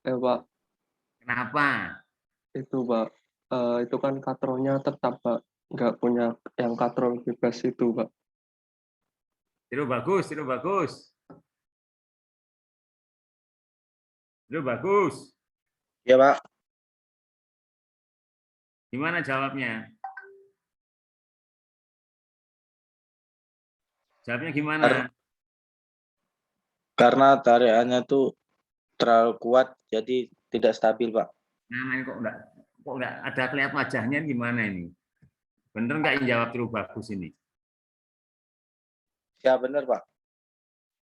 Ya, Pak. Kenapa? Itu, Pak. Itu kan katrolnya tetap, Pak. Nggak punya yang katrol bebas itu, Pak. Itu bagus. Ya, Pak. Gimana jawabnya? Jawabnya gimana? Karena tarikannya tuh terlalu kuat, jadi tidak stabil, Pak. Nah, ini kok enggak ada kelihatan wajahnya gimana ini? Bener nggak yang jawab terus bagus ini? Ya, benar, Pak.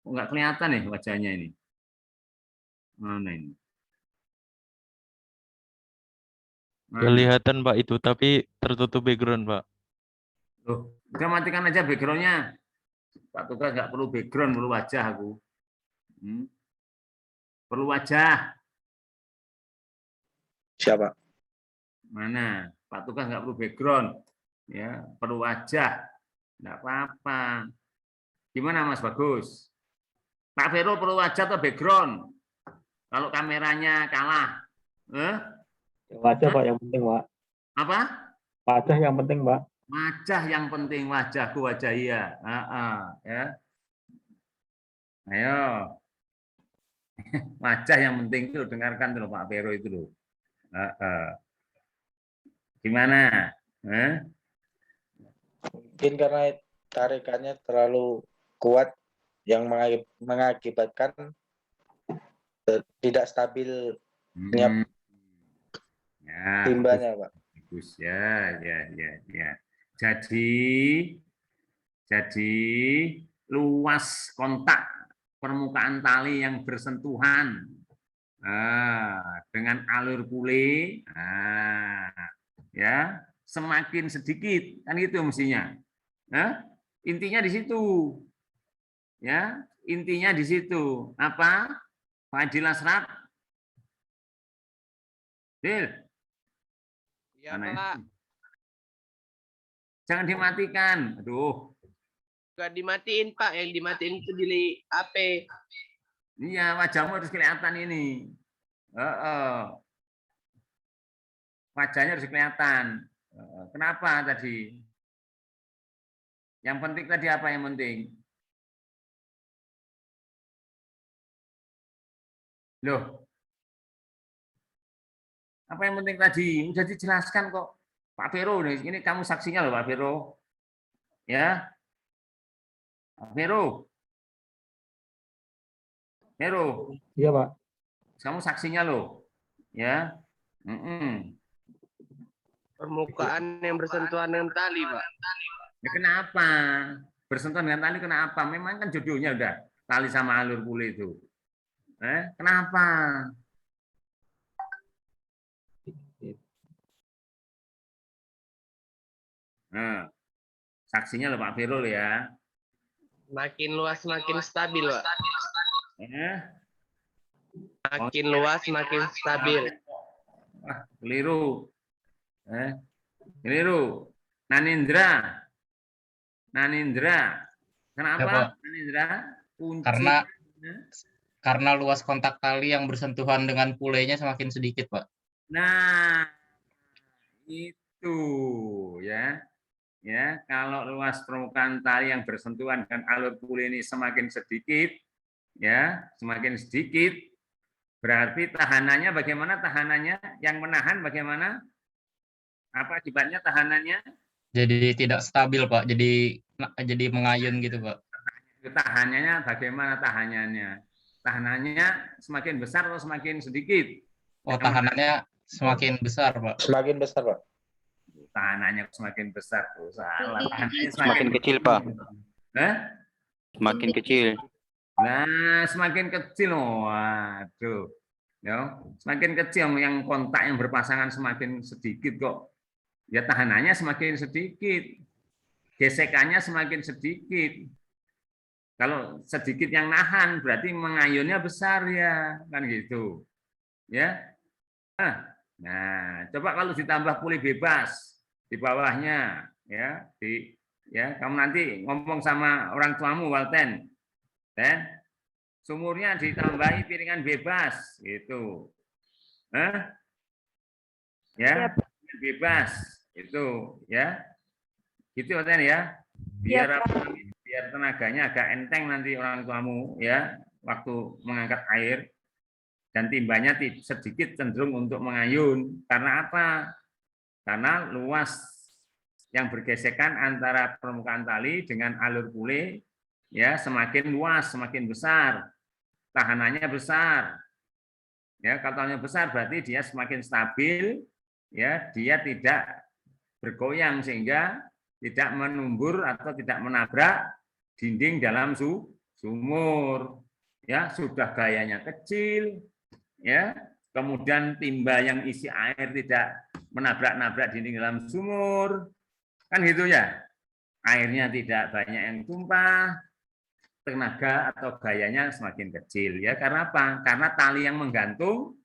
Nggak kelihatan nih wajahnya ini. Mana ini? Kelihatan Pak itu, tapi tertutup background Pak. Loh, udah matikan aja backgroundnya. Pak Tugas nggak perlu background, perlu wajah aku. Perlu wajah. Siapa? Mana? Pak Tugas nggak perlu background. Ya, perlu wajah. Nggak apa-apa. Gimana Mas Bagus? Pak Vero perlu wajah atau background? Kalau kameranya kalah. Wajah Pak yang penting Pak. Apa? Wajah yang penting Pak. Wajah yang penting, wajahku wajah iya. Ya. Ayo. Wajah yang penting itu dengarkan dulu Pak Vero itu loh. Gimana? Mungkin karena tarikannya terlalu kuat yang mengakibatkan tidak stabil timbanya, Pak. Bagus ya. Jadi luas kontak permukaan tali yang bersentuhan dengan alur pule, ya semakin sedikit kan gitu mestinya. Intinya di situ. Ya, intinya di situ. Apa? Pak Adil Asraf. Dil. Ya, Pak. Jangan dimatikan. Aduh. Enggak dimatiin, Pak. Yang dimatiin itu di HP. Iya, wajahmu harus kelihatan ini. Wajahnya harus kelihatan. Kenapa tadi? Yang penting tadi apa yang penting? Loh, apa yang penting tadi? Sudah dijelaskan kok, Pak Vero. Ini kamu saksinya loh, Pak Vero. Ya, Pak Vero. Iya Pak. Kamu saksinya loh, ya. Permukaan yang bersentuhan dengan tali, Pak. Ya, kenapa? Bersentuhan dengan tali kenapa? Memang kan jodohnya udah tali sama alur pule itu. Kenapa? Saksinya loh Pak Firul ya. Makin luas makin stabil, Pak. Makin Oh, luas makin stabil. Wah, keliru. Keliru. Nanindra. Kenapa? Ya, Pak. Nanindra? Kunci. Karena luas kontak tali yang bersentuhan dengan pulenya semakin sedikit, Pak. Nah, itu ya. Ya, kalau luas permukaan tali yang bersentuhan dengan alur pule ini semakin sedikit, ya, semakin sedikit, berarti tahanannya bagaimana? Tahanannya yang menahan bagaimana? Apa akibatnya tahanannya? Jadi tidak stabil, Pak. Jadi mengayun gitu, Pak. Tahanannya bagaimana tahanannya? Tahanannya semakin besar atau semakin sedikit? Oh, tahanannya semakin besar, Pak. Semakin besar, Pak. Tahanannya semakin besar, salah. Tahanannya Semakin kecil, Pak. Semakin kecil. Nah, semakin kecil, waduh. Ya, semakin kecil yang kontak yang berpasangan semakin sedikit kok. Ya tahanannya semakin sedikit. Gesekannya semakin sedikit. Kalau sedikit yang nahan berarti mengayunnya besar ya, kan gitu. Ya. Nah, coba kalau ditambah puli bebas di bawahnya ya, kamu nanti ngomong sama orang tuamu Walten. Sumurnya ditambahi piringan bebas gitu. Ya, bebas itu ya. Gitu Walten ya. Biar tenaganya agak enteng nanti orang tuamu ya waktu mengangkat air. Dan timbanya sedikit cenderung untuk mengayun. Karena apa? Karena luas yang bergesekan antara permukaan tali dengan alur pule ya semakin luas, semakin besar. Tahanannya besar. Ya, kalau tahanannya besar berarti dia semakin stabil, ya, dia tidak bergoyang sehingga tidak menumbur atau tidak menabrak dinding dalam sumur. Ya, sudah gayanya kecil, ya, kemudian timba yang isi air tidak menabrak-nabrak dinding dalam sumur, kan gitu ya. Airnya tidak banyak yang tumpah, tenaga atau gayanya semakin kecil ya. Karena apa? Karena tali yang menggantung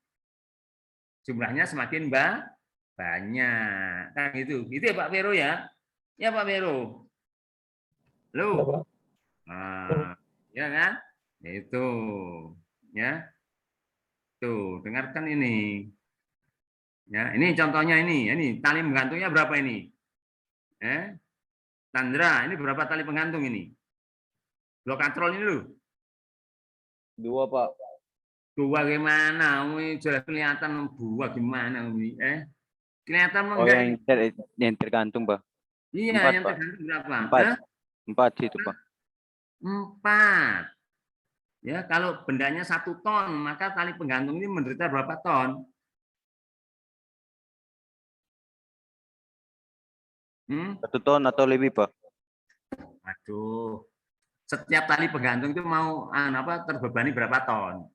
jumlahnya semakin banyak, kan gitu. Gitu ya Pak Vero ya. Ya Pak Vero. Loh. Nah, ya kan? Itu ya. Tuh, dengarkan ini. Ya, ini contohnya ini tali penggantungnya berapa ini? Sandra, ini berapa tali penggantung ini? Blok katrol ini loh. 2, Pak. 2 gimana? Ini jelas kelihatan 2 gimana ini? Kelihatan Oh, enggak? yang tergantung, Pak. Iya, 4, yang Pak. tergantung berapa? 4 situ, Pak. 4. Ya, kalau bendanya 1 ton, maka tali penggantung ini menderita berapa ton? 1 ton atau lebih, Pak? Aduh, setiap tali penggantung itu mau terbebani berapa ton?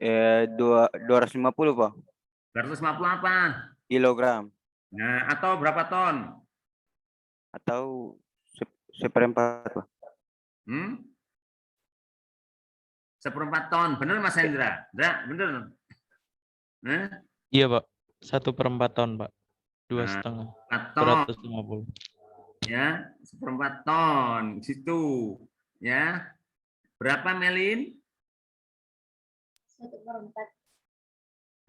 250, Pak. 250 apa? Kilogram. Nah, atau berapa ton? Atau seperempat, Pak. 1/4 ton, bener Mas Hendra? Enggak, bener. Iya Pak, 1/4 ton Pak. 2,5. 150. Ya, 1/4 ton situ. Ya, berapa Melin? 1/4.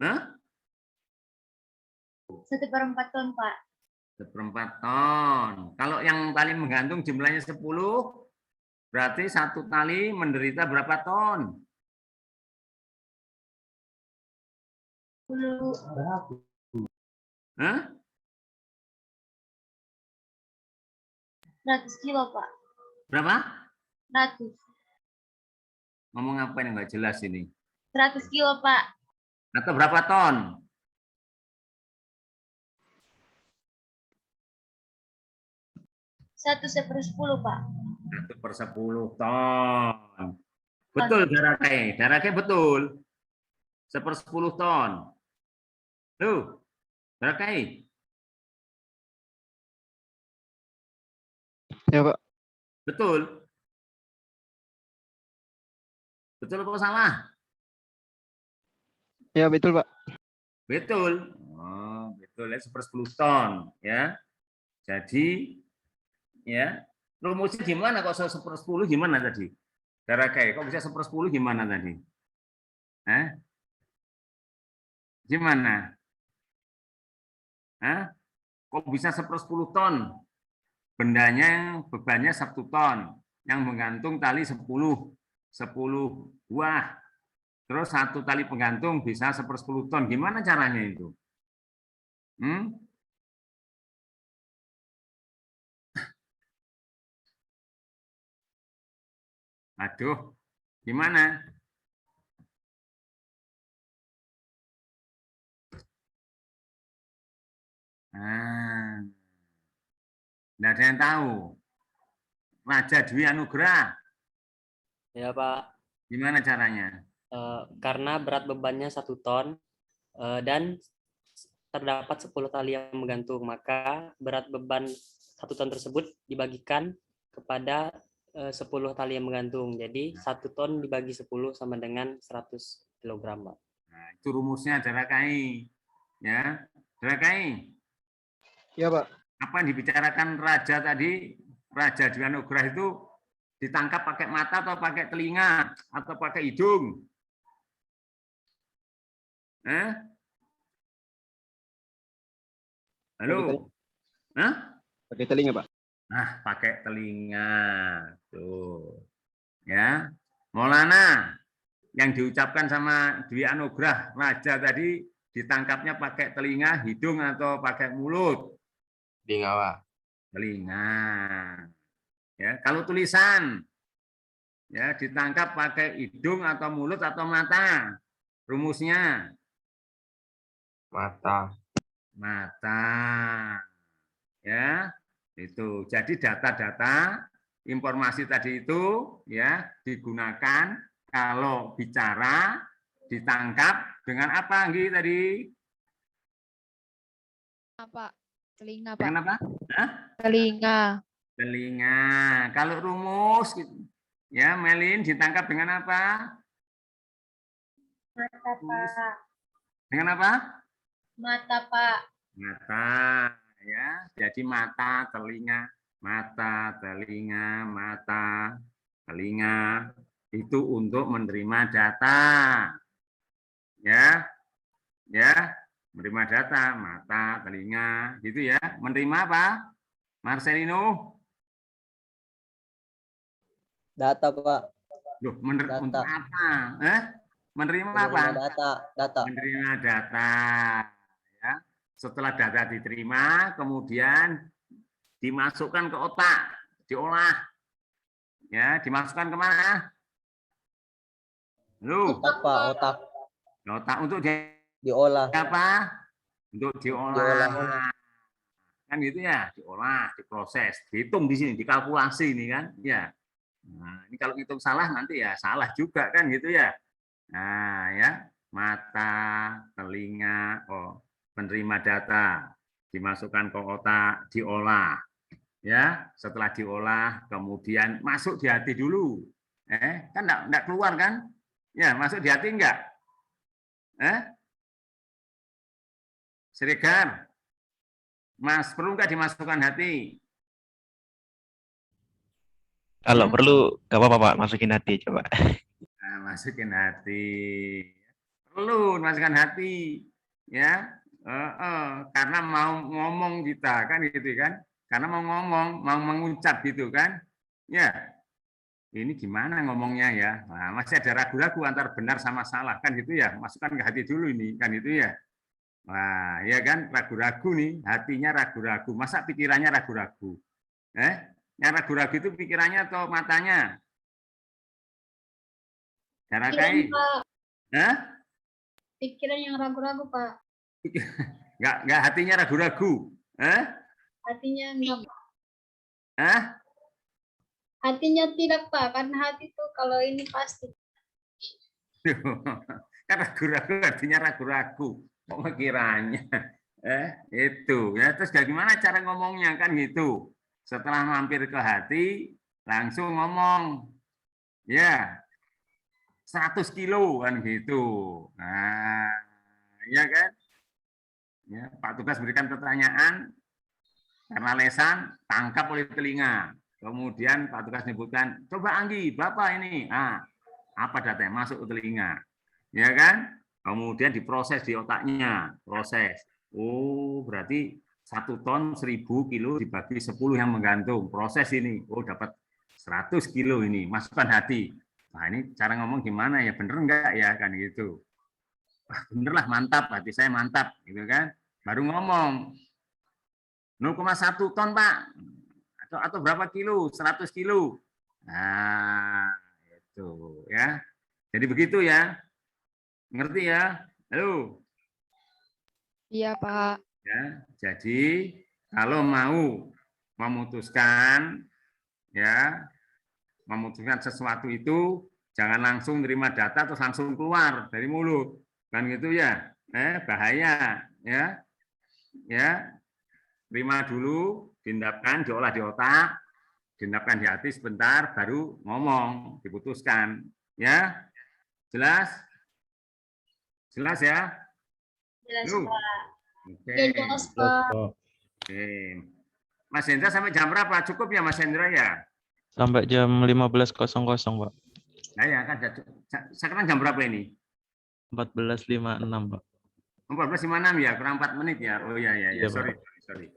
Hah? 1/4 ton, Pak. 1/4 ton. Kalau yang tali menggantung jumlahnya 10, berarti 1 tali menderita berapa ton? 10. Hah? 100 kilo, Pak. Berapa? 100. Ngomong apa yang nggak jelas ini? 100 kilo, Pak. Atau berapa ton? 1/10, Pak. 1/10 ton. Betul Darake. Darake betul. 1/10 ton. Tuh, Darake. Ya, Pak. Betul. Betul apa salah? Ya, betul, Pak. Betul. Oh, betul ya, 1/10 ton ya. Jadi ya, rumusnya gimana kok 1/10 gimana tadi? Cara kayak kok bisa 1/10 gimana tadi? Gimana? Kok bisa 1/10 ton? Bendanya bebannya 1 ton, yang menggantung tali 10 buah. Terus 1 tali penggantung bisa 1/10 ton. Gimana caranya itu? Aduh, gimana? Nggak ada yang tahu. Raja Dwi Anugrah. Ya, Pak. Gimana caranya? Karena berat bebannya 1 ton dan terdapat 10 tali yang menggantung, maka berat beban 1 ton tersebut dibagikan kepada 10 tali yang menggantung. Jadi 1 ton dibagi 10 sama dengan 100 kg, Pak. Nah, itu rumusnya Saudara Kai. Ya, Saudara Kai. Ya, Pak. Apa yang dibicarakan Raja tadi, Raja Dwi Anugrah itu ditangkap pakai mata atau pakai telinga atau pakai hidung? Halo? Pakai telinga, Pak. Nah, pakai telinga. Tuh. Ya. Maulana, yang diucapkan sama Dwi Anugrah Raja tadi ditangkapnya pakai telinga, hidung atau pakai mulut? Telinga, Pak. Telinga. Ya, kalau tulisan ya ditangkap pakai hidung atau mulut atau mata? Rumusnya? Mata. Mata. Ya, itu. Jadi data-data informasi tadi itu ya digunakan kalau bicara ditangkap dengan apa Anggi tadi? Apa? Telinga, Pak. Dengan apa? Telinga. Telinga. Kalau rumus ya Melin ditangkap dengan apa? Mata, Pak. Dengan apa? Mata, Pak. Mata ya. Jadi mata, telinga, mata, telinga, mata, telinga itu untuk menerima data. Ya. Ya, menerima data, mata, telinga, gitu ya. Menerima apa? Marcelino? Data, Pak. Loh, untuk apa? Menerima apa? Data. Menerima data. Ya. Setelah data diterima, kemudian dimasukkan ke otak, diolah. Ya, dimasukkan kemana? Lu? Otak, Pak. Otak. Otak untuk diolah. Apa? Untuk diolah. Kan gitu ya, diolah, diproses, dihitung di sini, dikalkulasi ini kan, ya. Nah, ini kalau hitung salah nanti ya salah juga kan gitu ya. Nah, ya, mata, telinga, penerima data dimasukkan ke otak, diolah. Ya, setelah diolah kemudian masuk di hati dulu. Kan enggak keluar kan? Ya, masuk di hati enggak? Siregar. Mas, perlu nggak dimasukkan hati? Kalau perlu, nggak apa-apa Pak, masukin hati coba. Nah, masukin hati. Perlu masukkan hati, ya. Karena mau ngomong kita kan gitu kan? Karena mau ngomong, mau mengucap gitu kan? Ya. Ini gimana ngomongnya ya? Nah, masih ada ragu-ragu antara benar sama salah kan gitu ya? Masukkan ke hati dulu ini kan itu ya. Nah, ya kan ragu-ragu nih, hatinya ragu-ragu. Masa pikirannya ragu-ragu? Yang ragu-ragu itu pikirannya atau matanya? Cara Kai? Pikiran yang ragu-ragu, Pak. Enggak hatinya ragu-ragu. Hatinya enggak, Pak. Hatinya tidak, Pak. Karena hati itu kalau ini pasti. Kan ragu-ragu, hatinya ragu-ragu. Kok kiranya? Itu ya. Terus gimana cara ngomongnya kan gitu? Setelah mampir ke hati, langsung ngomong, ya 100 kilo kan gitu. Nah, ya kan? Ya, Pak Tugas berikan pertanyaan, karena lesan, tangkap oleh telinga. Kemudian Pak Tugas menyebutkan, coba Anggi, Bapak ini. Ah, apa datanya? Masuk ke telinga. Ya kan? Kemudian diproses di otaknya. Proses. Oh, berarti 1 ton 1000 kilo dibagi 10 yang menggantung. Proses ini. Oh, dapat 100 kilo ini. Masukkan hati. Nah, ini cara ngomong gimana ya? Bener enggak ya? Kan gitu. Wah, bener lah, mantap. Hati saya mantap. Gitu kan? Baru ngomong. 0,1 ton, Pak. Atau berapa kilo? 100 kilo. Nah, itu ya. Jadi begitu ya. Ngerti ya? Halo. Iya, Pak. Ya, jadi kalau mau memutuskan ya, memutuskan sesuatu itu jangan langsung terima data terus langsung keluar dari mulut. Kan gitu ya. Bahaya ya. Ya. Terima dulu, diendapkan, diolah di otak, diendapkan di hati sebentar, baru ngomong, diputuskan. Ya, jelas? Jelas ya? Jelas, Lu? Pak. Oke. Ya, jelas, Pak. Oke. Mas Hendra sampai jam berapa? Cukup ya Mas Hendra ya? Sampai jam 15.00, Pak. Nah ya kan, sekarang jam berapa ini? 14.56, Pak. 14.56 ya, kurang 4 menit ya. Oh ya, Iya, sorry. Pak.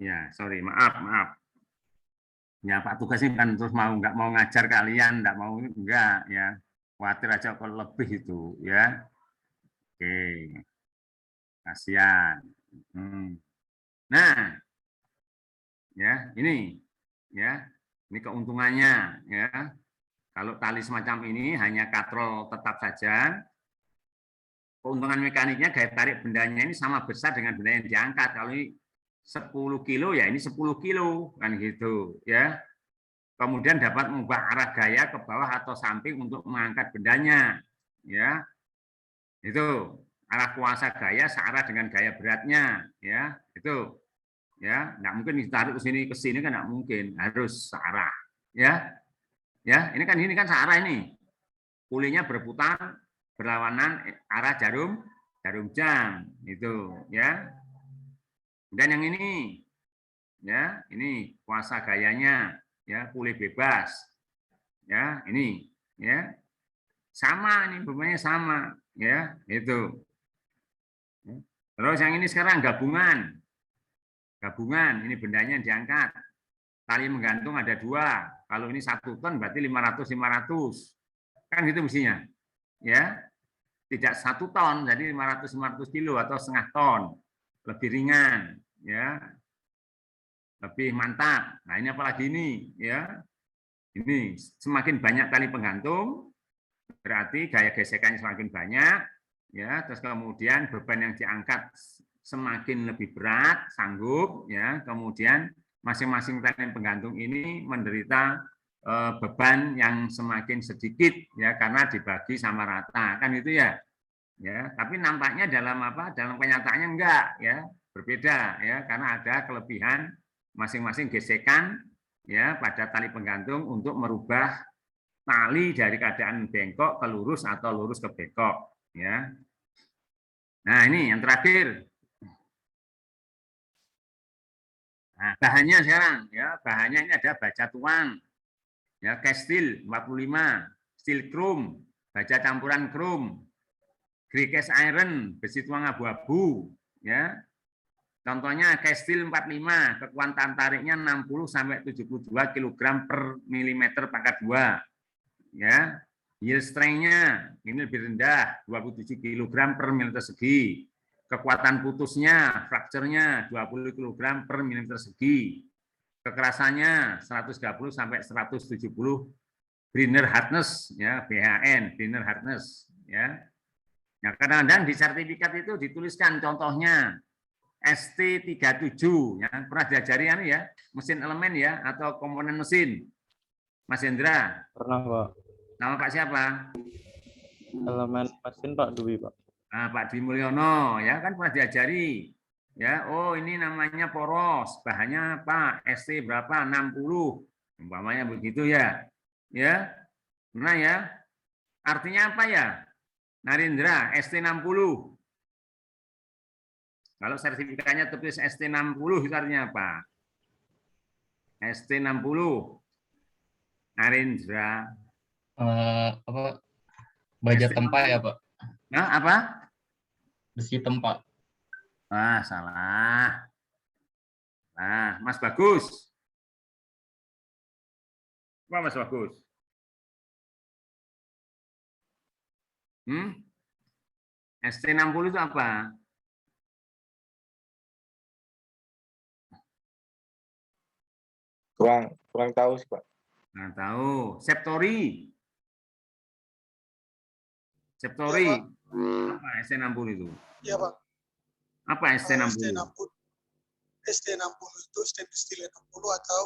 Ya, sorry, maaf. Ya, Pak Tugas ini kan terus nggak mau ngajar kalian, nggak mau enggak ya. Khawatir aja kalau lebih itu ya. Oke. Kasihan. Nah, ya ini keuntungannya ya. Kalau tali semacam ini hanya katrol tetap saja. Keuntungan mekaniknya gaya tarik bendanya ini sama besar dengan benda yang diangkat. Kalau ini 10 kilo ya ini 10 kilo kan gitu ya. Kemudian dapat mengubah arah gaya ke bawah atau samping untuk mengangkat bendanya ya. Itu arah kuasa gaya searah dengan gaya beratnya ya. Itu ya, nggak mungkin ditarik ke sini kan nggak mungkin, harus searah ya. Ya, ini kan searah ini. Pulinya berputar berlawanan arah jarum jam itu ya. Dan yang ini, ya, ini kuasa gayanya, ya, pulih bebas, ya, ini, ya, sama, ini bebannya sama, ya, itu. Terus yang ini sekarang gabungan, ini bendanya yang diangkat, tali menggantung ada 2, kalau ini 1 ton berarti 500, kan gitu mestinya, ya, tidak 1 ton, jadi 500 kilo atau setengah ton. Lebih ringan, ya, lebih mantap. Nah ini apalagi ini, ya, ini semakin banyak tali penggantung, berarti gaya gesekannya semakin banyak, ya. Terus kemudian beban yang diangkat semakin lebih berat, sanggup, ya. Kemudian masing-masing tali penggantung ini menderita beban yang semakin sedikit, ya, karena dibagi sama rata, kan itu ya. Ya, tapi nampaknya dalam kenyataannya enggak ya, berbeda ya, karena ada kelebihan masing-masing gesekan ya pada tali penggantung untuk merubah tali dari keadaan bengkok ke lurus atau lurus ke bengkok ya. Nah, ini yang terakhir. Nah, bahannya sekarang ya, bahannya ini ada baja tuang. Ya, cast steel 45, steel chrome, baja campuran chrome. Grey cast iron, besi tuang abu-abu, ya. Contohnya cast steel 45, kekuatan tariknya 60 sampai 72 kg per milimeter pangkat 2. Ya. Yield strength-nya ini lebih rendah, 27 kg per milimeter segi. Kekuatan putusnya, fracture-nya 20 kg per milimeter segi. Kekerasannya 130 sampai 170 Brenner hardness, ya, BHN, Brenner hardness, ya. Nah, kadang-kadang di sertifikat itu dituliskan contohnya ST37, ya, pernah diajari ya, mesin elemen ya, atau komponen mesin. Mas Hendra. Pernah, Pak. Nama Pak siapa? Elemen mesin Pak Dwi, Pak. Nah, Pak Dwi Mulyono, ya kan pernah diajari. Ya, oh ini namanya poros. Bahannya apa? ST berapa? 60. Umpamanya begitu ya. Ya. Benar ya? Artinya apa ya? Narindra, ST 60. Kalau sertifikatnya tertulis ST 60 itu artinya apa? ST 60. Narindra. Apa? Baja tempa ya, Pak? Nah, apa? Besi tempa. Ah, salah. Nah, Mas Bagus. Apa Mas Bagus? ST 60 itu apa? Kurang tahu sih, Pak. Nggak tahu. Septori. Septori. Apa ST 60 itu? Iya, Pak. Apa ST 60? ST60 itu stainless steel 60 atau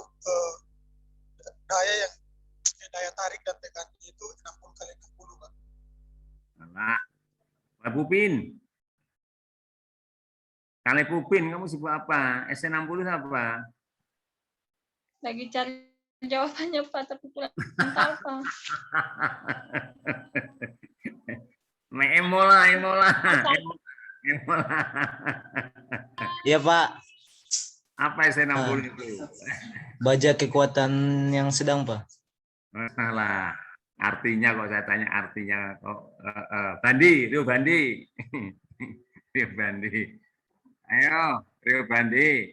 daya tarik dan tekannya itu 60 kali 60, Pak. Salah. Pak Pupin. Kali Pupin, kamu sibuk apa? ST 60 itu apa? Lagi cari jawabannya Pak, tapi kurang tahu Pak. Emola. Iya, Pak. Apa ST 60 itu? Baja kekuatan yang sedang, Pak. Salah. Artinya kok saya tanya artinya kok Bandi, Rio Bandi. Rio Bandi. Ayo, Rio Bandi.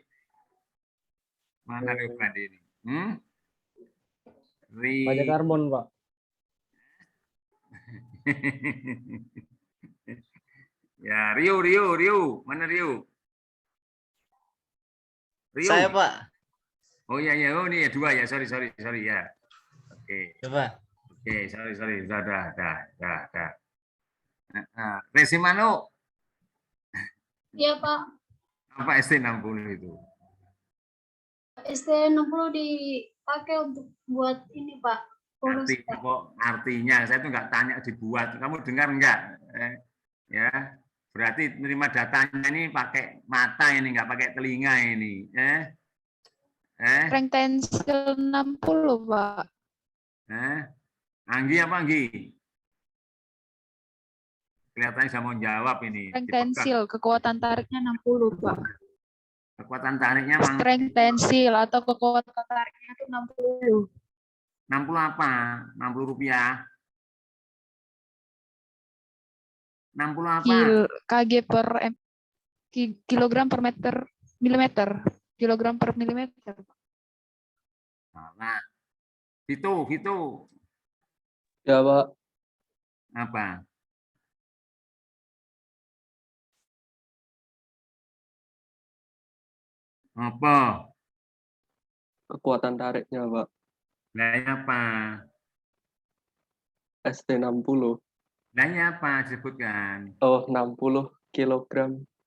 Mana Rio Bandi ini? Baja karbon, Pak. Ya, Rio. Mana Rio? Rio. Saya, Pak. Oh iya, oh ini ya dua ya, sorry ya. Oke. Coba. Oke, sorry. Dah. Resimano. Iya, Pak. Apa ST 60 itu? ST60 dipakai untuk buat ini, Pak. Artinya, saya tuh nggak tanya dibuat. Kamu dengar nggak? Ya, berarti menerima datanya ini pakai mata ini, nggak pakai telinga ini. Strength tensil 60, Pak. Anggi apa Anggi? Kelihatannya saya mau jawab ini. Strength tensil, kekuatan tariknya 60, Pak. Kekuatan tariknya strength tensil atau kekuatan tariknya itu 60. 60 apa? 60 rupiah. 60 apa? Kg per kilogram per meter milimeter. Kilogram per milimeter. Nah, gitu. Ya, Pak. Apa? Apa? Kekuatan tariknya, Pak. Nanya apa? ST60. Nanya apa disebutkan? Oh, 60 kg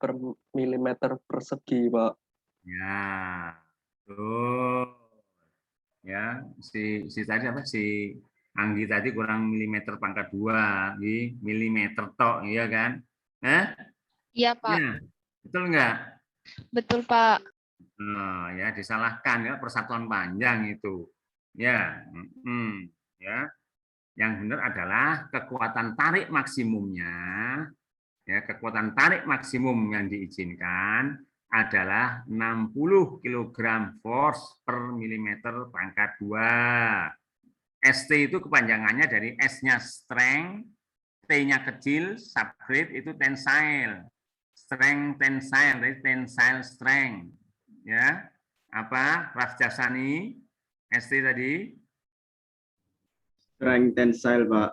per milimeter persegi, Pak. Ya, tuh. Ya, si tadi apa? Si Anggi tadi kurang milimeter pangkat 2, milimeter tok, iya kan? Iya, Pak. Ya, betul enggak? Betul, Pak. Nah, ya disalahkan ya persatuan panjang itu. Ya, ya. Yang benar adalah kekuatan tarik maksimumnya. Ya, kekuatan tarik maksimum yang diizinkan adalah 60 kg force per milimeter pangkat 2. ST itu kepanjangannya dari S-nya strength, T-nya kecil, subgrade itu tensile. Strength tensile, dari tensile strength. Ya, apa? Raf Jasani, ST tadi? Strength tensile, Pak.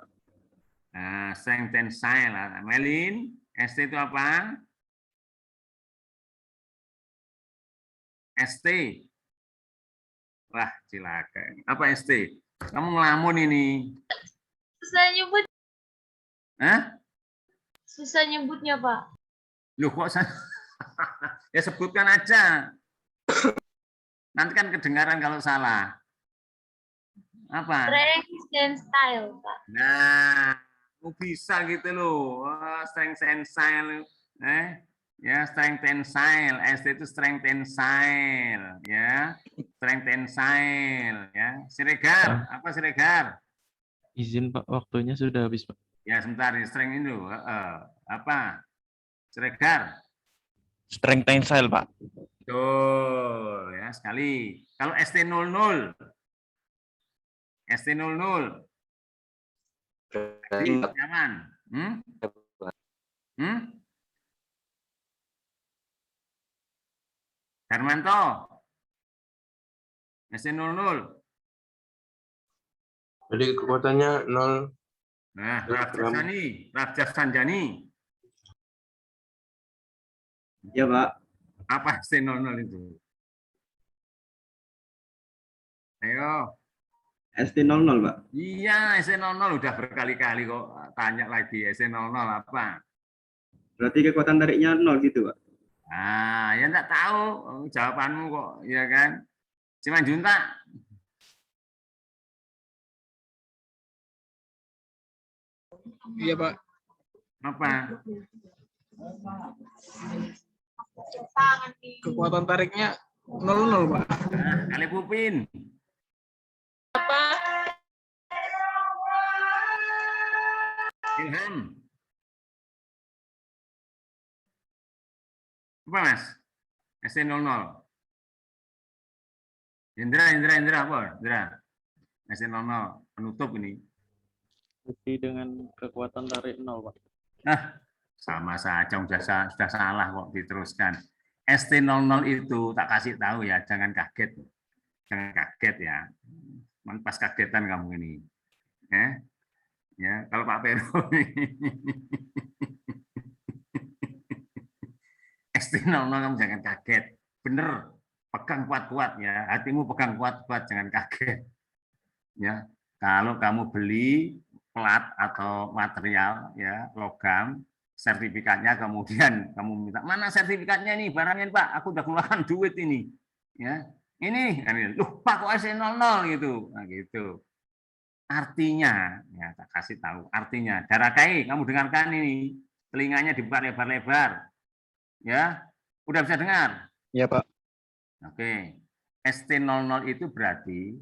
Nah, strength tensile. Melin, ST itu apa? ST. Wah, cilaka. Apa ST? Kamu ngelamun ini. Susah nyebut. Susah nyebutnya, Pak. Loh, kok saya? Ya sebutkan aja. Nanti kan kedengaran kalau salah. Apa? Strength and style, Pak. Nah, bisa gitu loh. Strength and style. Ya, strength tensile. ST itu strength tensile, ya. Strength tensile, ya. Siregar, apa Siregar? Izin Pak, waktunya sudah habis Pak. Ya, sebentar, strength itu apa? Siregar. Strength tensile Pak. Betul, ya sekali. Kalau ST00, ST00, nyaman. Hermanto, ST00. Jadi kekuatannya 0. Nah, Rafjaf Sanjani. Ya, Pak. Apa ST00 itu? Ayo. ST00, Pak. Iya, ST00 udah berkali-kali kok tanya lagi ST00 apa? Berarti kekuatan tariknya 0 gitu, Pak. Ah, ya enggak tahu jawabanmu kok, ya kan? Simanjuntak. Iya, Pak. Apa? Kekuatan tariknya 00, Pak. Nah, kali Pupin. Ilham. Apa, Mas? ST00. Indra apa? Indra. ST00 penutup ini. Bukti dengan kekuatan tarik 0, Pak. Nah, sama saja sudah salah kok diteruskan. ST00 itu tak kasih tahu ya, jangan kaget. Jangan kaget ya. Pas kagetan kamu ini. Ya, kalau Pak Pero ST00 kamu jangan kaget. Bener, pegang kuat-kuat ya. Hatimu pegang kuat-kuat, jangan kaget. Ya, kalau kamu beli plat atau material ya, logam, sertifikatnya kemudian kamu minta, mana sertifikatnya nih, barangnya Pak, aku udah keluarkan duit ini. Ya. Ini, loh Pak kok ST00 gitu. Nah, gitu. Artinya, ya tak kasih tahu, artinya, Darakai, kamu dengarkan ini, telinganya dibuka lebar-lebar. Ya, udah bisa dengar? Ya, Pak. Oke. ST00 itu berarti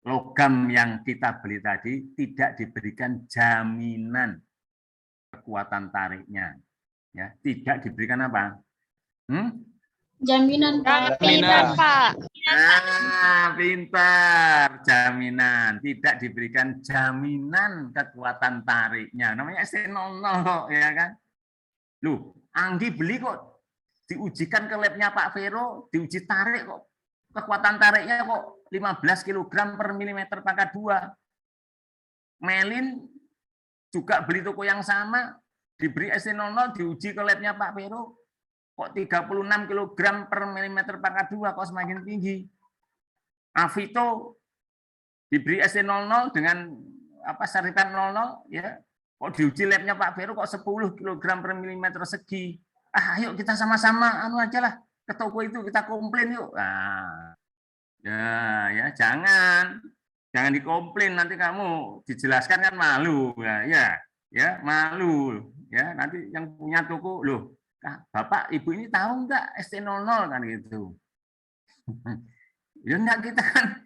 logam yang kita beli tadi tidak diberikan jaminan kekuatan tariknya. Ya, tidak diberikan apa? Jaminan, Pak. Pak. Ah, pintar. Jaminan. Tidak diberikan jaminan kekuatan tariknya. Namanya ST00, ya kan? Loh, Anggi beli kok diujikan ke labnya Pak Vero, diuji tarik kok. Kekuatan tariknya kok 15 kg per milimeter pangkat 2. Melin juga beli toko yang sama, diberi ST00, diuji ke labnya Pak Vero, kok 36 kg per milimeter pangkat 2, kok semakin tinggi. Avito diberi ST00 dengan apa sertifikat 00, ya, kok diuji labnya Pak Vero kok 10 kg per milimeter segi. Ah, ayo kita sama-sama anu aja lah, ke toko itu kita komplain yuk. Nah, ya jangan dikomplain, nanti kamu dijelaskan kan malu, ya malu, ya nanti yang punya toko loh. Bapak, Ibu ini tahu nggak ST00 kan gitu. Ya enggak, kita kan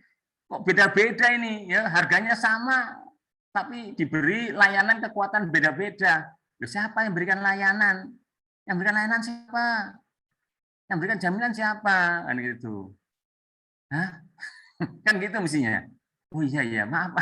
kok beda-beda ini ya, harganya sama tapi diberi layanan kekuatan beda-beda. Loh, siapa yang berikan layanan? Yang berikan layanan siapa? Yang berikan jaminan siapa? Kan gitu. Hah? Kan gitu mestinya. Oh iya, maaf.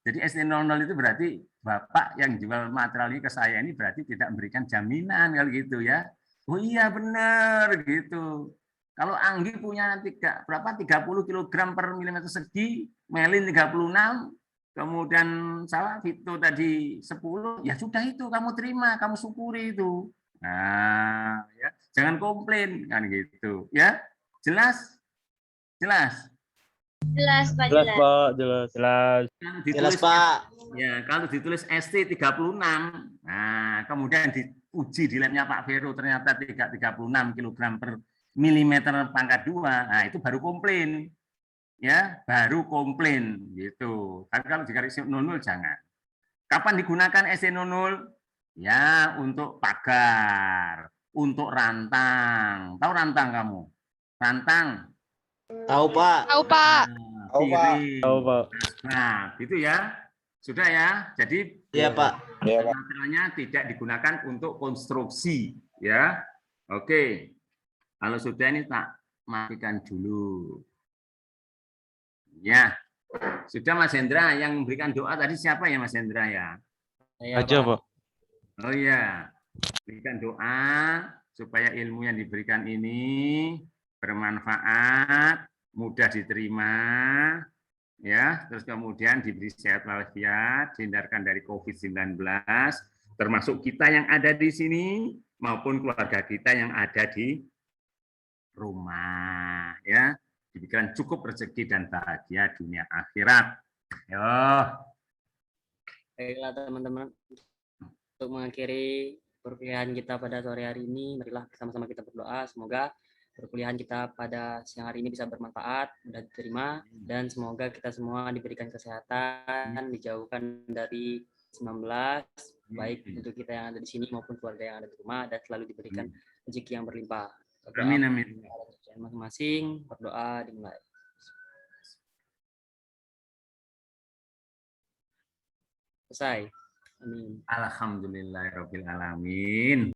Jadi ST00 itu berarti Bapak yang jual material ini ke saya ini berarti tidak memberikan jaminan kalau gitu ya. Oh iya benar gitu. Kalau Anggi punya 30 kg per milimeter segi, Melin 36, kemudian salah Vito tadi 10, ya sudah itu kamu terima, kamu syukuri itu. Nah, ya, jangan komplain kan gitu ya. Jelas? Jelas? Jelas, Pak. Jelas, Pak. Jelas. Jelas, Pak. Ya, kalau ditulis ST36, nah kemudian diuji di labnya Pak Vero ternyata 36 kg per milimeter pangkat 2, nah itu baru komplain. Ya, baru komplain gitu. Tapi kalau digaris 00 jangan. Kapan digunakan ST00? Ya, untuk pagar, untuk rantang. Tahu rantang kamu? Rantang. Tahu, Pak. Tahu, Pak. Piring. Tahu, Pak. Nah, gitu ya. Sudah ya. Jadi Iya, Pak. materialnya tidak digunakan untuk konstruksi, ya. Oke. Kalau sudah ini tak matikan dulu. Ya. Sudah Mas Hendra, yang memberikan doa tadi siapa ya Mas Hendra ya? Aja, Pak. Oh iya. Berikan doa supaya ilmu yang diberikan ini bermanfaat, mudah diterima, ya, terus kemudian diberi sehat walafiat, dihindarkan dari COVID-19, termasuk kita yang ada di sini maupun keluarga kita yang ada di rumah, ya, diberikan cukup rezeki dan bahagia dunia akhirat. Yo. Baiklah teman-teman, untuk mengakhiri perkuliahan kita pada sore hari ini, marilah sama-sama kita berdoa. Semoga perkuliahan kita pada siang hari ini bisa bermanfaat, mudah diterima, dan semoga kita semua diberikan kesehatan, dijauhkan dari 19, baik untuk kita yang ada di sini maupun keluarga yang ada di rumah, dan selalu diberikan rezeki yang berlimpah. Amin, amin. Masing-masing berdoa dimulai. Selesai. Amin. Alhamdulillahirabbil alamin.